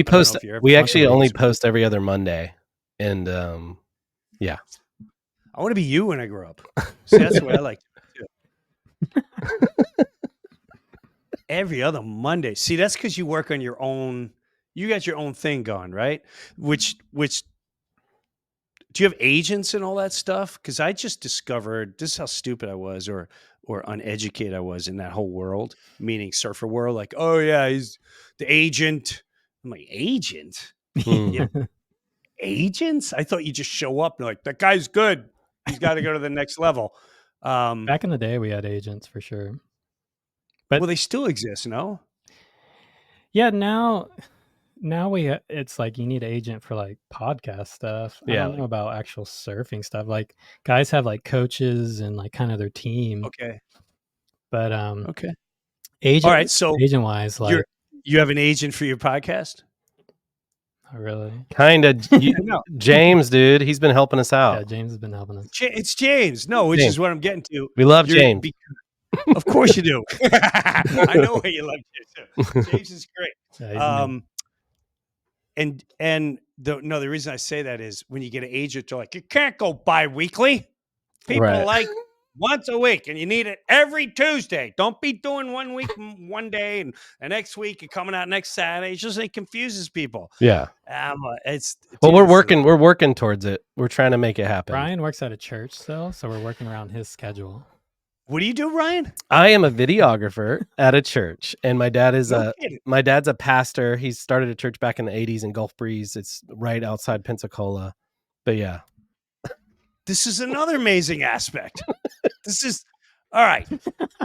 post. if you're We once a actually week only or- post every other Monday, and yeah. I want to be you when I grow up. See, that's the way I like to do. Every other Monday. See, that's because you work on your own. You got your own thing going, right? Which do you have agents and all that stuff? Because I just discovered this is how stupid I was, or uneducated I was in that whole world, meaning surfer world. Like, oh yeah, he's the agent. I'm like, agent? Hmm. Agents? I thought you just show up and like, that guy's good. He's got to go to the next level. Back in the day, we had agents for sure. But Well, they still exist, no? yeah, now it's like you need an agent for like podcast stuff. I Yeah, don't know about actual surfing stuff. Like guys have like coaches and like kind of their team. Okay. But Okay. agent All right. So agent wise, like you have an agent for your podcast? not really. kind of. No. James, dude, he's been helping us out. Yeah, James has been helping us. It's James. No, which James. is what I'm getting to. We love James. Of course you do. I know why you love James too. James is great. Yeah, The reason I say that is when you get an agent, they're like, you can't go bi-weekly. People Right. like once a week, and you need it every Tuesday. Don't be doing 1 week, one day, and the next week you're coming out next Saturday. It confuses people. Yeah. We're We're working towards it. We're trying to make it happen. Brian works at a church still, so we're working around his schedule. What do you do, Ryan? I am a videographer at a church, and my dad is my dad's a pastor. He started a church back in the 80s in Gulf Breeze. It's right outside Pensacola. But yeah. This is another amazing aspect. This is all right.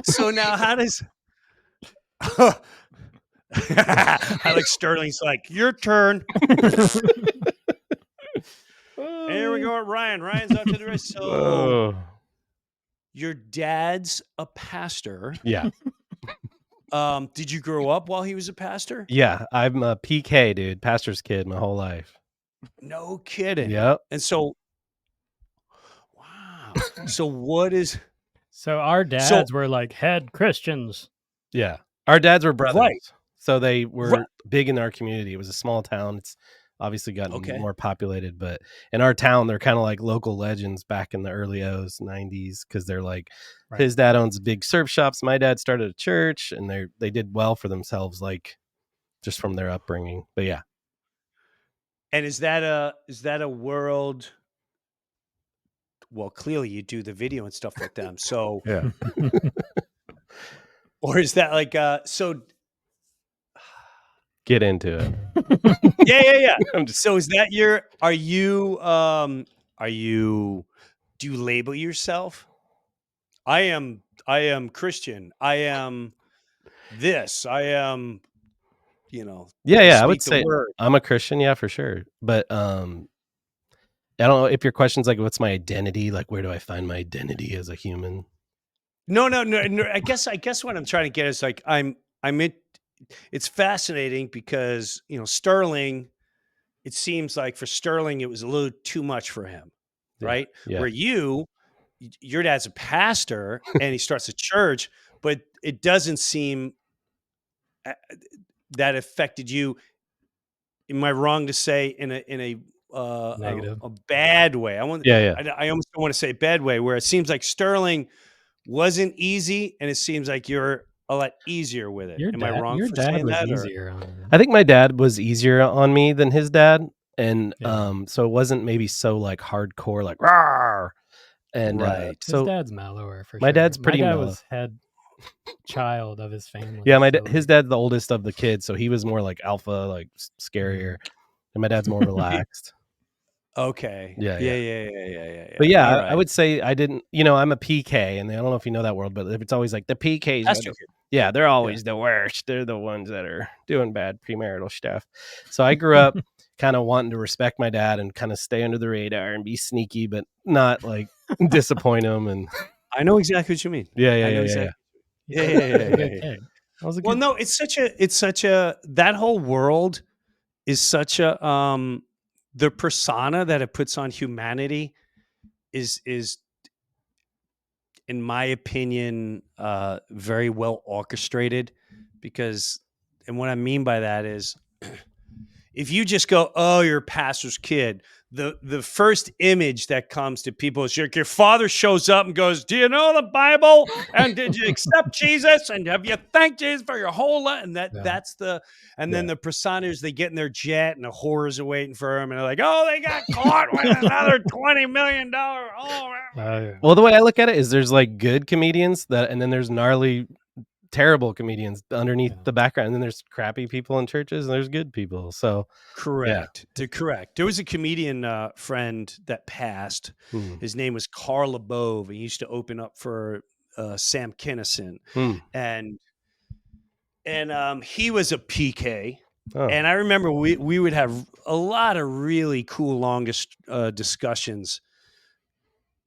So now how does I like Sterling's like, your turn. Here we go, Ryan. Ryan's up to the race. So your dad's a pastor. Yeah. Did you grow up while he was a pastor? Yeah. I'm a PK, dude. Pastor's kid my whole life. No kidding. Yep. And so, wow. So what is... So our dads were like head Christians. Yeah. Our dads were brothers. Right. So they were big in our community. It was a small town. It's obviously gotten more populated, but in our town, they're kind of like local legends back in the early 90s, because they're like, his dad owns big surf shops. My dad started a church, and they did well for themselves. Like just from their upbringing. But yeah. And is that a world? Well, clearly you do the video and stuff with them. So, Yeah. or is that like so? Get into it. Yeah. I'm just So is that your? Are you? Do you label yourself? I am Christian. I am this. I am. Yeah, I would speak the say word. I'm a Christian, yeah, for sure. But I don't know if your question's like, what's my identity? Like, where do I find my identity as a human? No. I guess what I'm trying to get is like I'm in. It's fascinating because Sterling. It seems like for Sterling it was a little too much for him, right? Yeah. Where your dad's a pastor and he starts a church, but it doesn't seem that affected you. Am I wrong to say in Negative. a bad way? Yeah. I almost don't want to say bad way, where it seems like Sterling wasn't easy, and it seems like you're a lot easier with it. Am I wrong Your for dad saying was that? Or? easier on you. I think my dad was easier on me than his dad. And Yeah. so it wasn't maybe so like hardcore, like rawr. And Right. His so dad's mellower for my sure. dad's My pretty dad mellow. was head child of his family. Yeah, so his like, dad's the oldest of the kids, so he was more like alpha, like scarier. And my dad's more relaxed. Okay. Yeah. But yeah, All I right. would say I didn't, I'm a PK, and I don't know if you know that world, but it's always like the PKs. Pastor kid. Yeah, they're always the worst. They're the ones that are doing bad premarital stuff. So I grew up kind of wanting to respect my dad and kind of stay under the radar and be sneaky, but not like disappoint him. And I know exactly what you mean. yeah. I know exactly. he's a good Yeah. kid. Well, no, it's such a that whole world is such a the persona that it puts on humanity is in my opinion very well orchestrated, because, and what I mean by that is, if you just go, oh, you're a pastor's kid, the first image that comes to people is your father shows up and goes, do you know the Bible? And did you accept Jesus? And have you thanked Jesus for your whole life? And that's the, and then the personas, they get in their jet and the whores are waiting for them. And they're like, oh, they got caught with another $20 million. Oh, yeah. Well, the way I look at it is there's like good comedians and then there's gnarly, terrible comedians underneath the background, and then there's crappy people in churches and there's good people. So correct. Correct. There was a comedian friend that passed. His name was Carl LeBove. He used to open up for Sam Kinison, and he was a PK. And I remember we would have a lot of really cool longest discussions.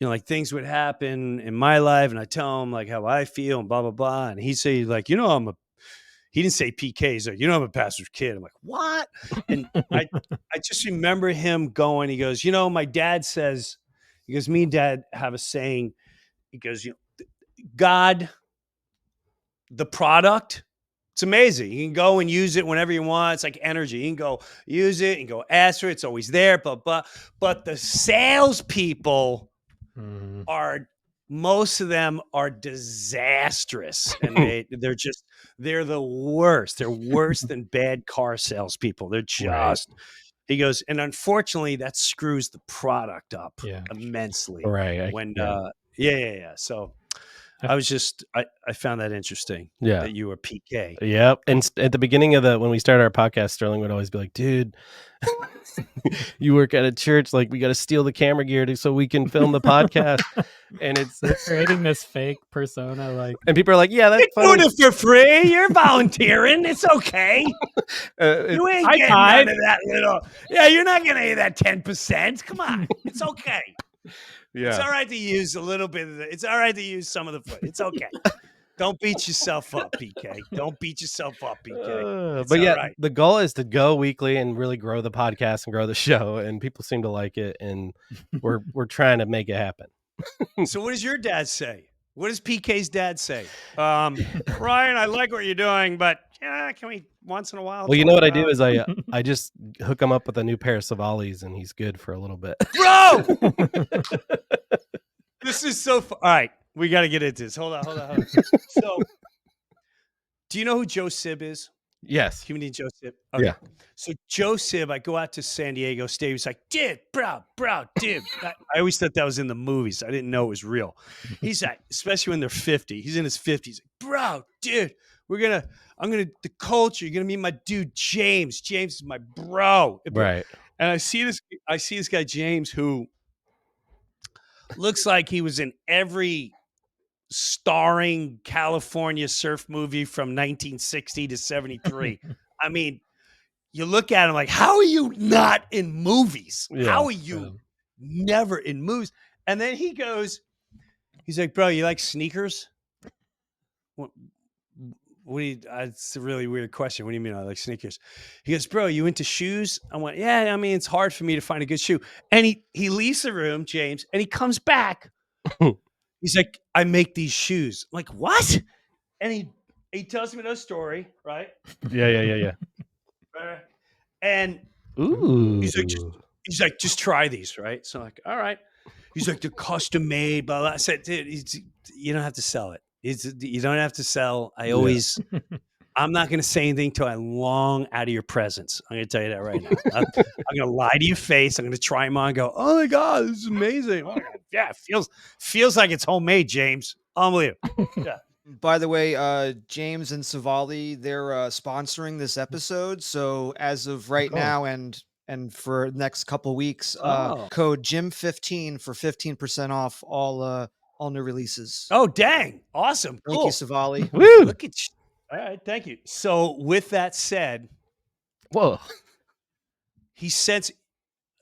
Like things would happen in my life, and I tell him like how I feel and blah blah blah, and he'd say like, he didn't say PK. He's like, I'm a pastor's kid. I'm like, what? And I just remember him going, he goes, my dad says, he goes, me and dad have a saying. He goes, God, the product, it's amazing. You can go and use it whenever you want. It's like energy. You can go use it and go ask for it. It's always there, but the salespeople most of them are disastrous, and they're the worst. They're worse than bad car salespeople. They're just, he goes, and unfortunately that screws the product up immensely. Right. When So I was just, I found that interesting. Yeah. That you were PK. Yep. And at the beginning of when we started our podcast, Sterling would always be like, dude, you work at a church, like we got to steal the camera gear so we can film the podcast. And they're creating this fake persona, like, and people are like, yeah, that's funny. You're doing it for free. You're volunteering. It's okay. You ain't getting none of that little. Yeah, you're not gonna get that 10%. Come on, it's okay. Yeah, it's all right to use a little bit of it's all right to use some of the foot. It's okay. Don't beat yourself up, PK. Don't beat yourself up, PK. But yeah, the goal is to go weekly and really grow the podcast and grow the show, and people seem to like it, and we're trying to make it happen. So what does your dad say? What does PK's dad say? Ryan, I like what you're doing, but can we once in a while? Well, you know what I do is I just hook him up with a new pair of Savalis, and he's good for a little bit. Bro! This is so fun. All right, we got to get into this. Hold on. So, do you know who Joe Sib is? Yes. Human Joe Sib. Okay. Yeah. So Joe Sib, I go out to San Diego State. He's like, dude, bro, dude. I always thought that was in the movies. I didn't know it was real. He's like, especially when they're 50. He's in his 50s. Like, bro, dude, the culture. You're gonna meet my dude James. James is my bro. Right. And I see this guy James who looks like he was in every starring California surf movie from 1960 to 73. I mean, you look at him like, how are you not in movies? Yeah. How are you never in movies? And then he's like, bro, you like sneakers? What do you, it's a really weird question. What do you mean I like sneakers? He goes, bro, you into shoes? I went, yeah, I mean, it's hard for me to find a good shoe. And he leaves the room, James, and he comes back. He's like, I make these shoes. I'm like, what? And he tells me another story, right? Yeah. And Ooh. he's like, just try these, right? So I'm like, all right. He's like, they're custom made, blah, blah. I said, dude, you don't have to sell it. You don't have to sell. I'm not going to say anything till I long out of your presence. I'm going to tell you that right now. I'm going to lie to your face. I'm going to try them on and go, oh my God, this is amazing. Oh yeah, it feels like it's homemade, James. Unbelievable. Yeah. By the way, James and Savali, they're sponsoring this episode. So as of right now and for the next couple weeks, code Jim15 for 15% off all new releases. Oh, dang. Awesome. Thank Cool. you, Savali. Woo. Look at you. All right. Thank you. So with that said, Whoa. he sends,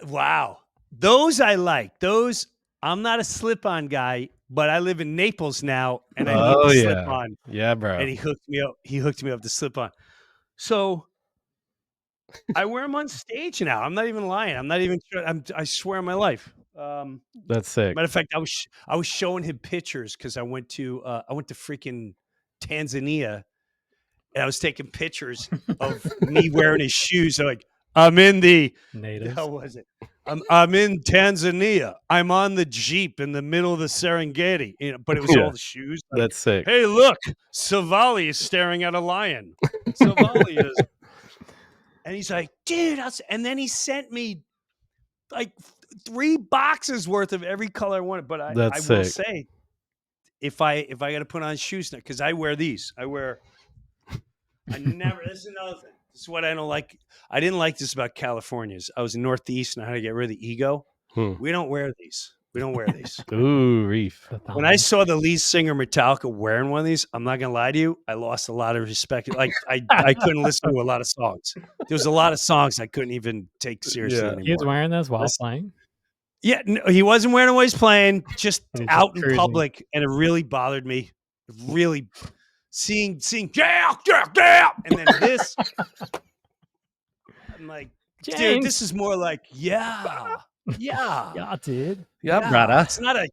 wow. Those I like. Those, I'm not a slip-on guy, but I live in Naples now, and I need the slip-on. Yeah, bro. And he hooked me up. He hooked me up to slip-on. So I wear them on stage now. I'm not even lying. I'm not even sure. I swear on my life. That's sick. Matter of fact, I was showing him pictures because I went to freaking Tanzania, and I was taking pictures of me wearing his shoes. So like, I'm in the Natives. How was it? I'm in Tanzania. I'm on the Jeep in the middle of the Serengeti. You know, but it was all the shoes. Like, that's sick. Hey, look, Savali is staring at a lion. Savali is. And he's like, dude, and then he sent me like 3 boxes worth of every color I wanted. But I will say, if I got to put on shoes now, because I wear these. This is another thing. This is what I don't like. I didn't like this about Californians. I was in Northeast and I had to get rid of the ego. We don't wear these. Ooh, Reef. When I saw the lead singer Metallica wearing one of these, I'm not gonna lie to you, I lost a lot of respect. Like I couldn't listen to a lot of songs. There was a lot of songs I couldn't even take seriously anymore. He was wearing those while playing? Yeah, no, he wasn't wearing them while he's playing, just out in cruising. public, and it really bothered me. Really seeing yeah, and then this. I'm like, dude, James. this is more like, yeah, Yeah, dude. Yeah, brother. It's not a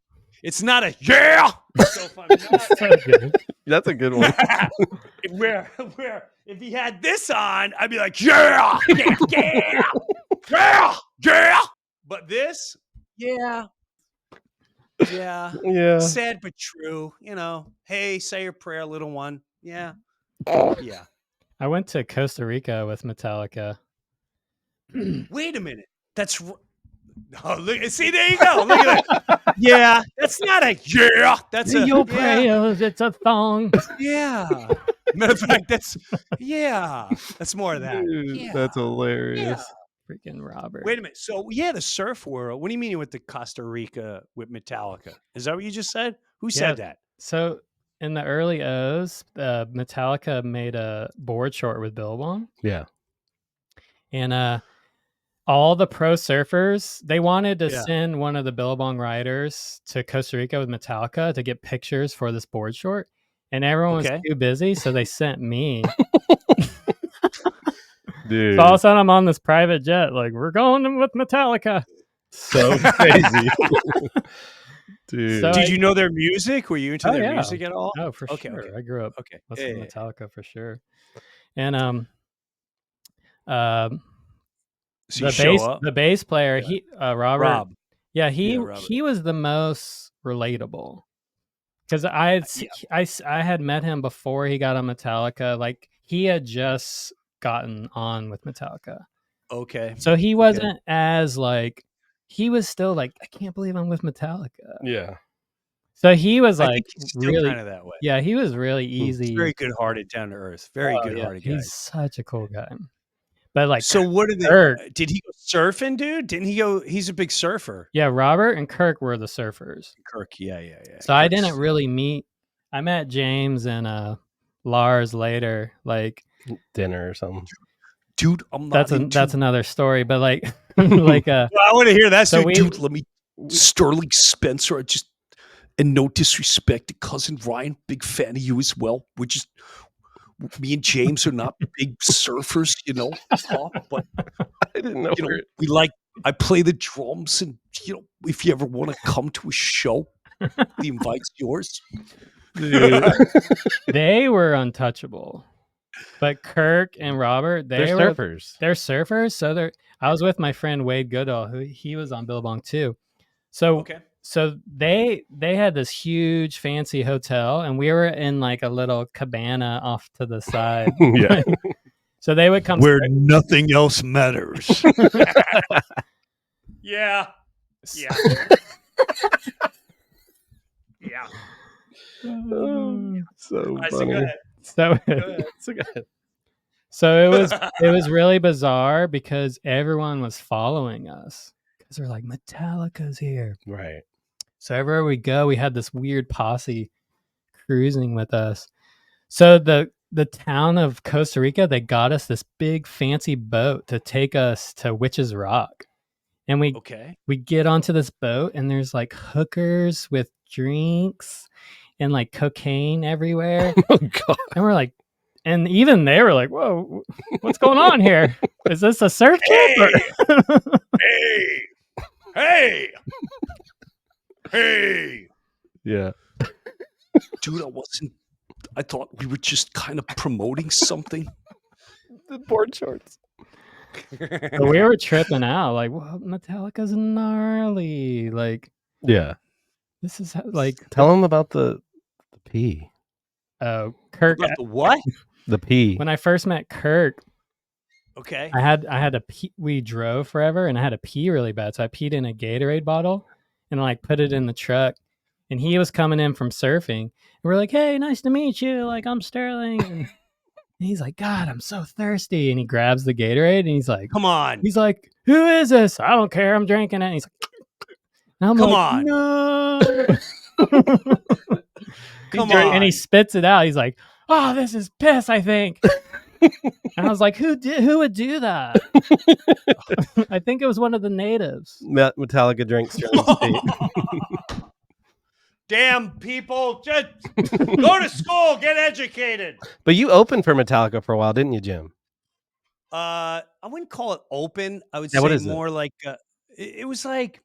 yeah. It's so funny. So good. That's a good one. where if he had this on, I'd be like, yeah. But this, yeah. Sad but true. You know, hey, say your prayer, little one. Yeah. I went to Costa Rica with Metallica. Wait a minute. That's look. See, there you go. Look at that. Yeah, that's not a yeah. That's a your prayers. It's a thong. Yeah. Matter of fact, that's more of that. Dude, that's hilarious. Freaking Robert. Wait a minute. So the surf world. What do you mean you went to Costa Rica with Metallica? Is that what you just said? Who said that? So in the early O's, Metallica made a board short with Billabong. Yeah. And all the pro surfers, they wanted to send one of the Billabong riders to Costa Rica with Metallica to get pictures for this board short. And everyone was too busy, so they sent me. Dude. So all of a sudden I'm on this private jet, like, we're going with Metallica. So crazy. Dude. So Did you know their music? Were you into their music at all? Oh, for sure. Okay. I grew up Okay. listening to Metallica for sure. And So the bass player, Robert. Rob. Yeah, he was the most relatable. Because I had met him before he got on Metallica. Like, he had just gotten on with Metallica. Okay. So he wasn't as like, he was still like, I can't believe I'm with Metallica. Yeah. So he was I like think he's still really, kind of that way. yeah, he was really He's easy. very good-hearted, down to earth. Very good-hearted guy. He's such a cool guy. But like, So what did Kirk, did he go surfing, dude? Didn't he go? He's a big surfer. yeah, Robert and Kirk were the surfers. Kirk, yeah. So I didn't really meet. I met James and Lars later. Like dinner or something. Dude, I'm not. That's another story. But like, like well, I want to hear that. So dude, let me. Sterling Spencer, and no disrespect to cousin Ryan, big fan of you as well. We're just, me and James are not big surfers, but I didn't know. We like. I play the drums, and if you ever want to come to a show, the invite's yours. They were untouchable, but Kirk and Robert, they're surfers. They're surfers. So I was with my friend Wade Goodall, who he was on Billabong too. So So they had this huge fancy hotel, and we were in like a little cabana off to the side. Yeah. So they would come where nothing else matters. Yeah. Yeah. Yeah. So I see, funny. go ahead. So Go ahead. So good. So it was really bizarre because everyone was following us because they're like, Metallica's here. Right. So everywhere we go, we had this weird posse cruising with us. So the town of Costa Rica, they got us this big fancy boat to take us to Witch's Rock. And we get onto this boat, and there's like hookers with drinks and like cocaine everywhere. Oh God. And we're like, and even they were like, whoa, what's going on here? Is this a surf camp? Hey. Hey. Yeah. Dude, I thought we were just kind of promoting something. The board shorts. So we were tripping out, like, well, Metallica's gnarly. Like, yeah. This is like, tell them about the pee. Oh, Kirk. About the what? The pee. When I first met Kirk, okay, I had to pee. We drove forever, and I had to pee really bad, so I peed in a Gatorade bottle and like put it in the truck. And he was coming in from surfing, and we're like, "Hey, nice to meet you. Like, I'm Sterling." And he's like, "God, I'm so thirsty." And he grabs the Gatorade, and he's like, "Come on." He's like, "Who is this? I don't care. I'm drinking it." And he's like, and I'm "Come like, on, no." Come on. And he spits it out. He's like, "Oh, this is piss, I think." And I was like, who would do that? I think it was one of the natives. Metallica drinks Sterling's pee. Damn people, just go to school, get educated. But you opened for Metallica for a while, didn't you, Jim? I wouldn't call it open. I would Yeah, say more like it was like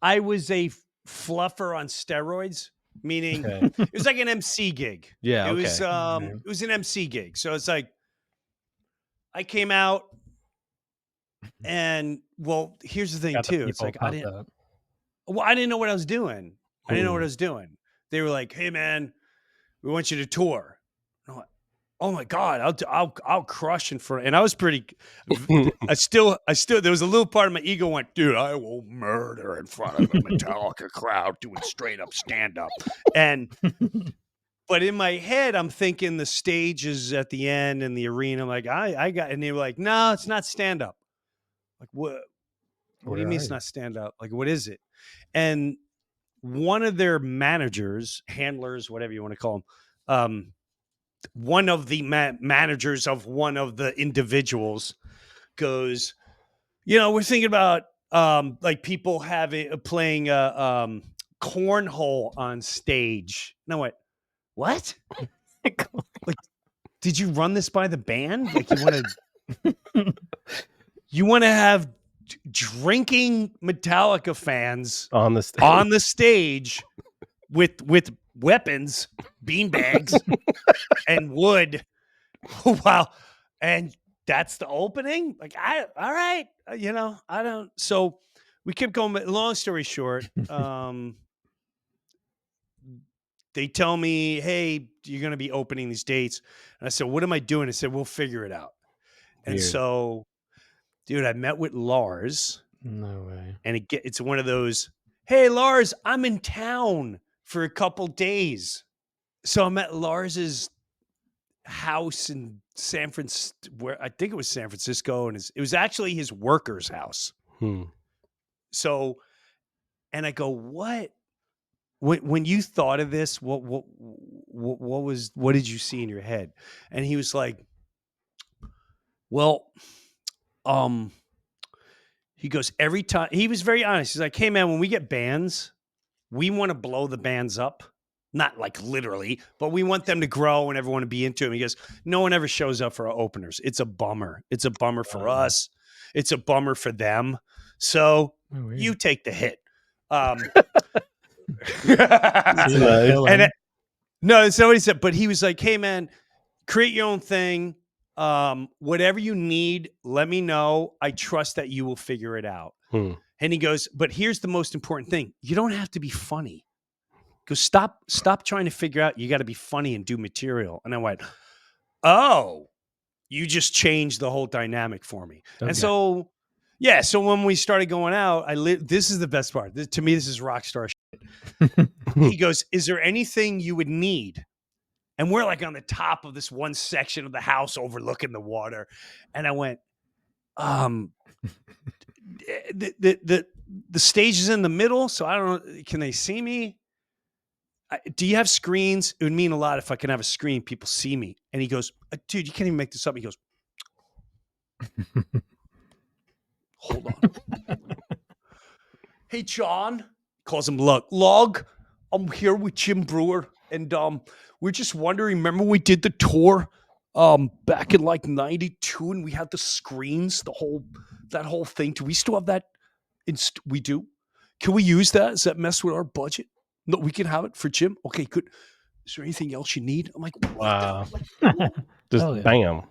I was a fluffer on steroids, meaning it was like an MC gig. Yeah, it was it was an MC gig. So it's like I came out, and well, here's the thing too. It's like I didn't know what I was doing. I didn't know what I was doing. They were like, "Hey, man, we want you to tour." And I'm like, "Oh my God, I'll crush in front." And I was pretty. I still. There was a little part of my ego went, "Dude, I will murder in front of a Metallica crowd doing straight up stand up." And but in my head, I'm thinking the stage is at the end and the arena. I'm like, I got. And they were like, "No, it's not stand up." Like, what? What do you mean it's not stand up? Like, what is it? And one of their managers, handlers, whatever you want to call them, one of the managers of one of the individuals goes, we're thinking about like people playing cornhole on stage. And I went, what? Like, did you run this by the band? Like, you want to have drinking Metallica fans on the stage with weapons, beanbags, and wood. Wow. And that's the opening? Like, all right. I don't. So we kept going. Long story short, they tell me, hey, you're going to be opening these dates. And I said, what am I doing? I said, we'll figure it out. And Weird. so, dude, I met with Lars. No way. And it's one of those, hey, Lars, I'm in town for a couple days. So I'm at Lars's house in San Francisco, where I think it was San Francisco. And it was actually his worker's house. So, and I go, what? When you thought of this, what did you see in your head? And he was like, well, he goes, every time, he was very honest. He's like, hey man, when we get bands, we want to blow the bands up. Not like literally, but we want them to grow and everyone to be into them. He goes, no one ever shows up for our openers. It's a bummer. It's a bummer for us. It's a bummer for them. So you take the hit. No, that's not what he said. But he was like, hey man, create your own thing. Whatever you need, let me know. I trust that you will figure it out. And he goes, but here's the most important thing. You don't have to be funny. Go stop trying to figure out. You got to be funny and do material. And I went, oh, you just changed the whole dynamic for me. Okay. And so, yeah. So when we started going out, this is the best part. To me, this is rock star shit. He goes, is there anything you would need? And we're like on the top of this one section of the house overlooking the water. And I went, the stage is in the middle. So I don't know. Can they see me? Do you have screens? It would mean a lot if I can have a screen. People see me. And he goes, dude, you can't even make this up. He goes, hold on. Hey, John. Calls him Log. I'm here with Jim Breuer. And we're just wondering, remember we did the tour back in like 92 and we had the screens, that whole thing. Do we still have that? We do. Can we use that? Does that mess with our budget? No, we can have it for Jim. Okay, good. Is there anything else you need? I'm like, wow. Just bam.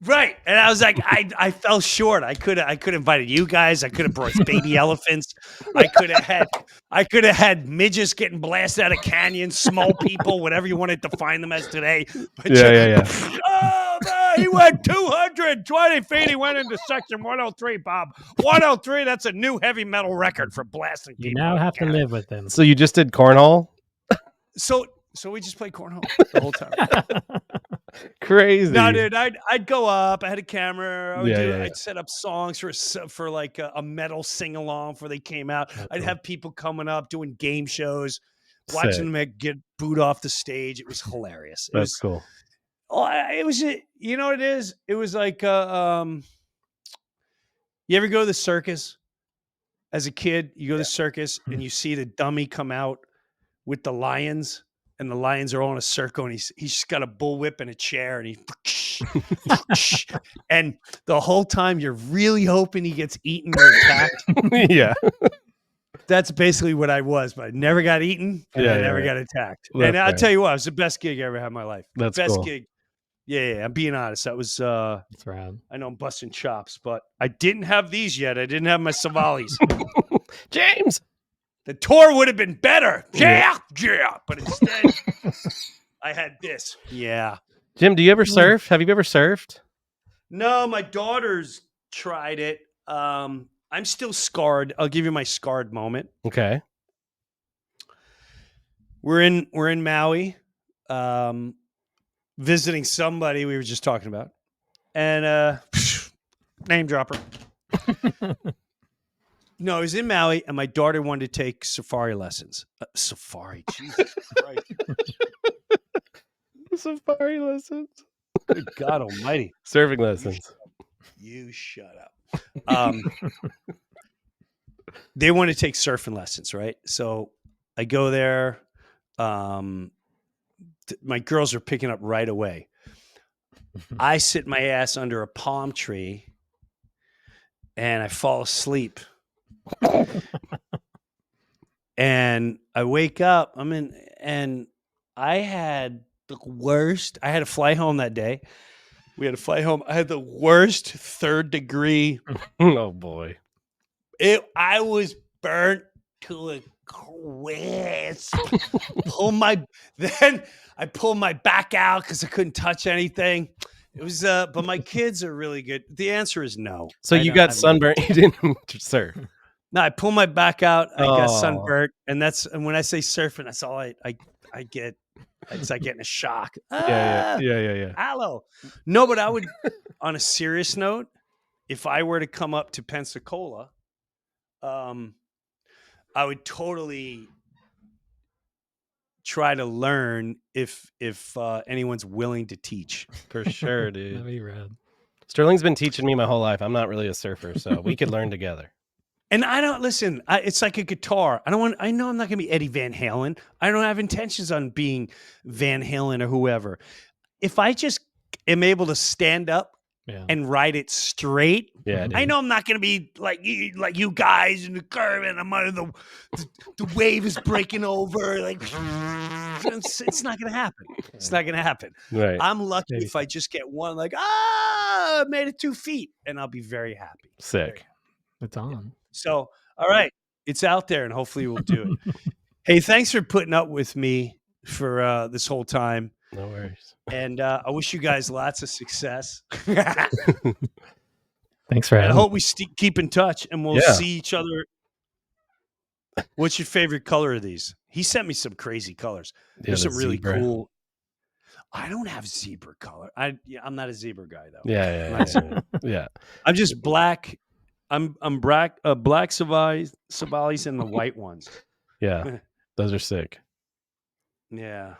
Right. And I was like, I fell short. I could have invited you guys. I could have brought baby elephants. I could have had midgets getting blasted out of canyons, small people, whatever you want to define them as today. But yeah. Oh, man, he went 220 feet. He went into section 103, Bob. 103, that's a new heavy metal record for blasting people. You now have to live with them. So you just did cornhole? So we just played cornhole the whole time. Crazy. No, dude, I'd go up. I had a camera. I'd set up songs for like a metal sing along before they came out. I'd have people coming up doing game shows, watching them get booed off the stage. It was hilarious. That's cool. Oh, it was. You know what it is? It was like you ever go to the circus as a kid? You go to the circus and you see the dummy come out with the lions. And the lions are all in a circle, and he's just got a bullwhip and a chair, and and the whole time you're really hoping he gets eaten or attacked. Yeah, that's basically what I was, but I never got eaten, and I never got attacked. And I'll tell you what, it was the best gig I ever had in my life. That's best cool. gig. Yeah, I'm being honest. That was that's rad. I know I'm busting chops, but I didn't have these yet. I didn't have my Savalis. James. The tour would have been better. Yeah. But instead, I had this. Yeah. Jim, do you ever surf? Have you ever surfed? No, my daughters tried it. I'm still scarred. I'll give you my scarred moment. Okay. We're in Maui, visiting somebody we were just talking about. And name dropper. No, I was in Maui, and my daughter wanted to take safari lessons. Safari, Jesus Christ. Safari lessons. Good God almighty. Surfing lessons. You shut up. They want to take surfing lessons, right? So I go there. My girls are picking up right away. I sit my ass under a palm tree, and I fall asleep. And I wake up. And I had the worst. I had to fly home that day. We had to fly home. I had the worst 3rd degree. Oh boy! I was burnt to a crisp. Then I pulled my back out because I couldn't touch anything. It was, but my kids are really good. The answer is no. So you got sunburned. You didn't surf. No, I pull my back out. I got Oh. sunburnt, and when I say surfing, that's all I get. It's like getting a shock. Yeah. Hello. No, but I would, on a serious note, if I were to come up to Pensacola, I would totally try to learn if anyone's willing to teach. For sure, dude. That'd be rad. Sterling's been teaching me my whole life. I'm not really a surfer, so we could learn together. And I don't listen. It's like a guitar. I know I'm not going to be Eddie Van Halen. I don't have intentions on being Van Halen or whoever. If I just am able to stand up and ride it straight, I know I'm not going to be like you guys in the curve, and I'm under the wave is breaking over. Like it's not going to happen. It's not going to happen. Right. I'm lucky if I just get one. Like made it 2 feet, and I'll be very happy. Sick. It's on. So, all right, it's out there, and hopefully we'll do it. Hey, thanks for putting up with me for this whole time. No worries. And I wish you guys lots of success. Thanks for having I hope we keep in touch, and we'll see each other. What's your favorite color of these? He sent me some crazy colors. There's some really cool. I don't have zebra color. I'm not a zebra guy though. Yeah. I'm just black. I'm black Savalis and the white ones. Yeah, those are sick. Yeah,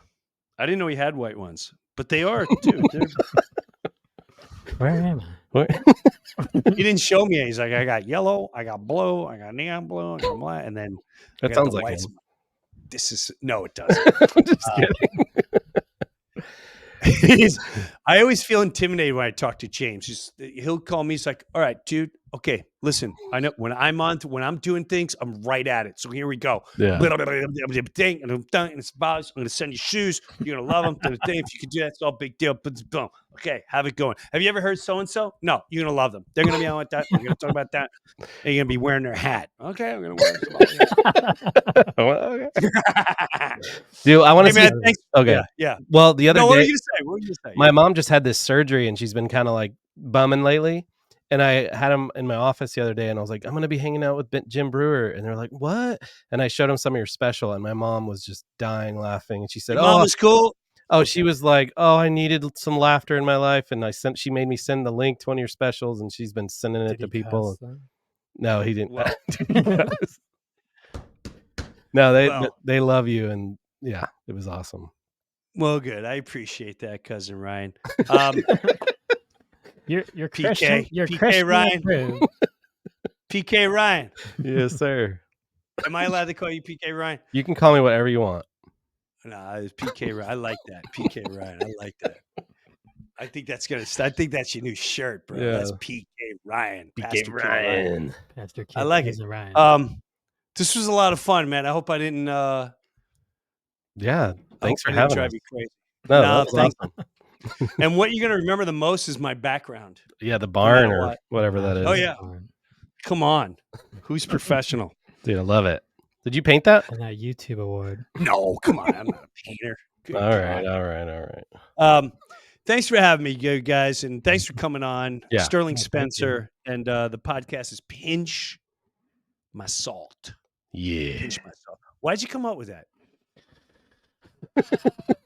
I didn't know he had white ones, but they are too. Where am I? What? He didn't show me. He's like, I got yellow, I got blue, I got neon blue, I got black, and then that sounds like whites. This is no, it doesn't. I'm just kidding. I always feel intimidated when I talk to James. He'll call me. He's like, "All right, dude. Okay, listen. I know when I'm doing things, I'm right at it. So here we go. Yeah. And it's about. I'm going to send you shoes. You're going to love them. If you can do that, it's all big deal. Boom. Okay, have it going. Have you ever heard so and so? No, you're going to love them. They're going to be on with that. We're going to talk about that. And you're going to be wearing their hat. Okay, I'm going to wear it. Dude, I want to see. Thanks. Okay. Yeah. Well, the other day, what were you going to say? My mom just had this surgery, and she's been kind of like bumming lately. And I had him in my office the other day, and I was like, I'm going to be hanging out with Jim Breuer. And they're like, what? And I showed him some of your special, and my mom was just dying laughing. And she said, Your mom was cool. Oh, okay. She was like, oh, I needed some laughter in my life. And she made me send the link to one of your specials, and she's been sending it to people. No, he didn't. Well. No, they love you. And yeah, it was awesome. Well, good. I appreciate that, cousin Ryan. You're PK. You're PK Ryan. PK Ryan. Yes, sir. Am I allowed to call you PK Ryan? You can call me whatever you want. No, it's PK Ryan. I like that. PK Ryan. I like that. I think that's your new shirt, bro. Yeah. That's PK Ryan. PK Ryan. Pastor Kid I like it. Ryan. This was a lot of fun, man. I hope I didn't yeah. Thanks for having drive us. you crazy. No, thanks. Awesome. And what you're going to remember the most is my background. Yeah, the barn or whatever that is. Oh, yeah. Come on. Who's professional? Dude, I love it. Did you paint that? And that YouTube award. No, come on. I'm not a painter. Good all right. Thanks for having me, you guys. And thanks for coming on. Yeah. Sterling Spencer. And the podcast is Pinch My Salt. Yeah. Pinch My Salt. Why'd you come up with that?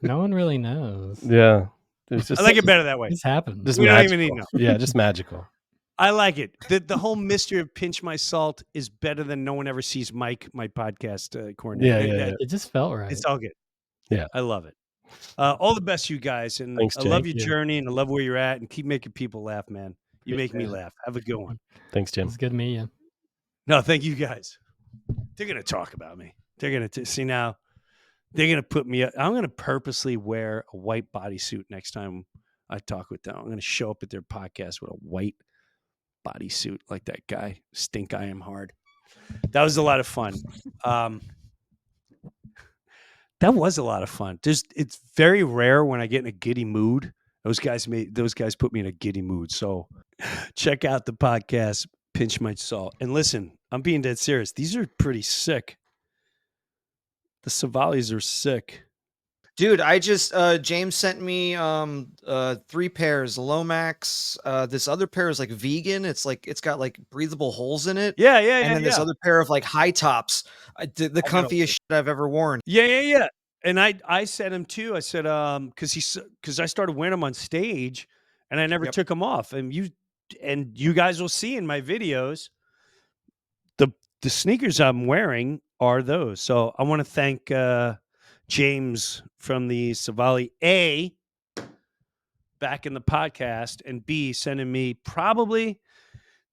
No one really knows. Yeah. I like it better that way. This happens. Just we magical. don't even need to know. Yeah, just magical. I like it. The whole mystery of Pinch My Salt is better than no one ever sees Mike, my podcast coordinator. Yeah. It just felt right. It's all good. Yeah. I love it. All the best, you guys. And thanks, I love your journey, and I love where you're at, and keep making people laugh, man. You make me laugh. Have a good one. Thanks, Jim. It's good to meet you. No, thank you guys. They're going to talk about me. They're going to see now. They're going to put me up. I'm going to purposely wear a white bodysuit next time I talk with them. I'm going to show up at their podcast with a white bodysuit like that guy. Stink I Am Hard. That was a lot of fun. That was a lot of fun. It's very rare when I get in a giddy mood. Those guys put me in a giddy mood. So check out the podcast, Pinch My Salt. And listen, I'm being dead serious. These are pretty sick. The Savalis are sick. Dude, I just James sent me 3 pairs Lomax. This other pair is like vegan. It's got like breathable holes in it. Yeah. And then this other pair of like high tops, the comfiest shit I've ever worn. Yeah. And I said him too. I said because I started wearing them on stage, and I never took them off. And you guys will see in my videos the sneakers I'm wearing are those. So I want to thank James from the Savali, A, back in the podcast, and B, sending me probably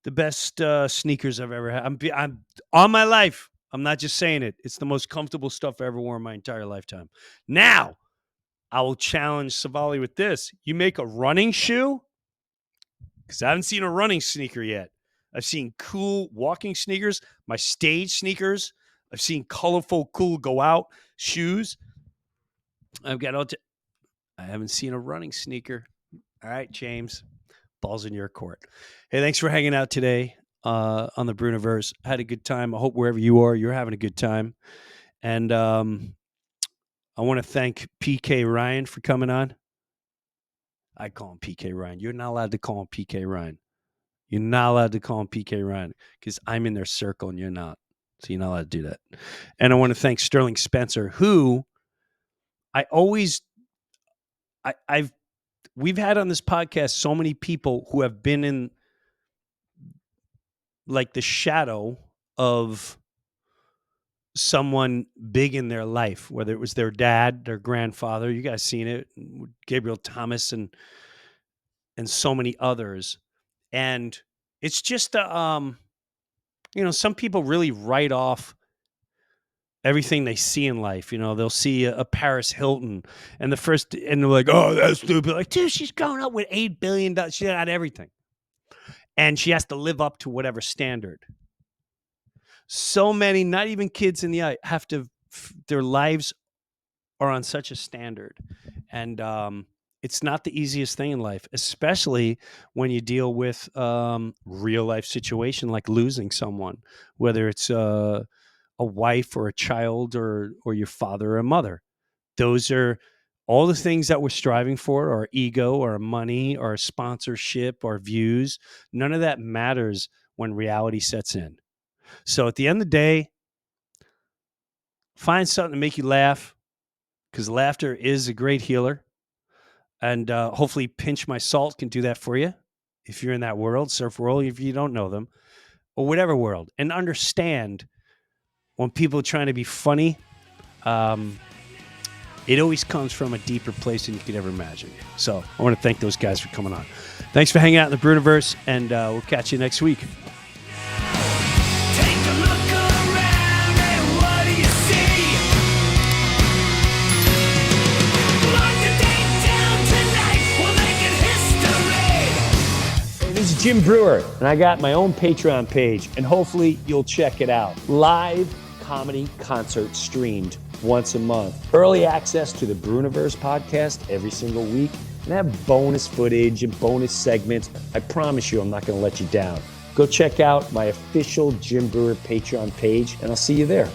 the best sneakers I've ever had. I'm on my life. I'm not just saying it. It's the most comfortable stuff I ever wore in my entire lifetime. Now, I will challenge Savali with this. You make a running shoe? Because I haven't seen a running sneaker yet. I've seen cool walking sneakers, my stage sneakers. I've seen colorful, cool go out shoes. I haven't seen a running sneaker. All right, James, balls in your court. Hey, thanks for hanging out today on the Breuniverse. I had a good time. I hope wherever you are, you're having a good time. And I want to thank PK Ryan for coming on. I call him PK Ryan. You're not allowed to call him PK Ryan. You're not allowed to call him PK Ryan because I'm in their circle and you're not. So you're not allowed to do that. And I want to thank Sterling Spencer, who we've had on this podcast so many people who have been in like the shadow of someone big in their life, whether it was their dad, their grandfather. You guys seen it, Gabriel Thomas and so many others. And it's just some people really write off everything they see in life. They'll see a Paris Hilton and they're like, oh, that's stupid. Like, dude, she's going up with $8 billion. She got everything. And she has to live up to whatever standard. So many, not even kids in the eye, their lives are on such a standard. And it's not the easiest thing in life, especially when you deal with real life situation like losing someone, whether it's a wife or a child or your father or a mother. Those are all the things that we're striving for, our ego, our money, our sponsorship, our views. None of that matters when reality sets in. So at the end of the day, find something to make you laugh, because laughter is a great healer. And hopefully Pinch My Salt can do that for you if you're in that world, surf world, if you don't know them, or whatever world. And understand when people are trying to be funny, it always comes from a deeper place than you could ever imagine. So I want to thank those guys for coming on. Thanks for hanging out in the Breuniverse, and we'll catch you next week. This is Jim Breuer, and I got my own Patreon page, and hopefully you'll check it out. Live comedy concert streamed once a month. Early access to the Breuniverse podcast every single week, and I have bonus footage and bonus segments. I promise you I'm not going to let you down. Go check out my official Jim Breuer Patreon page, and I'll see you there.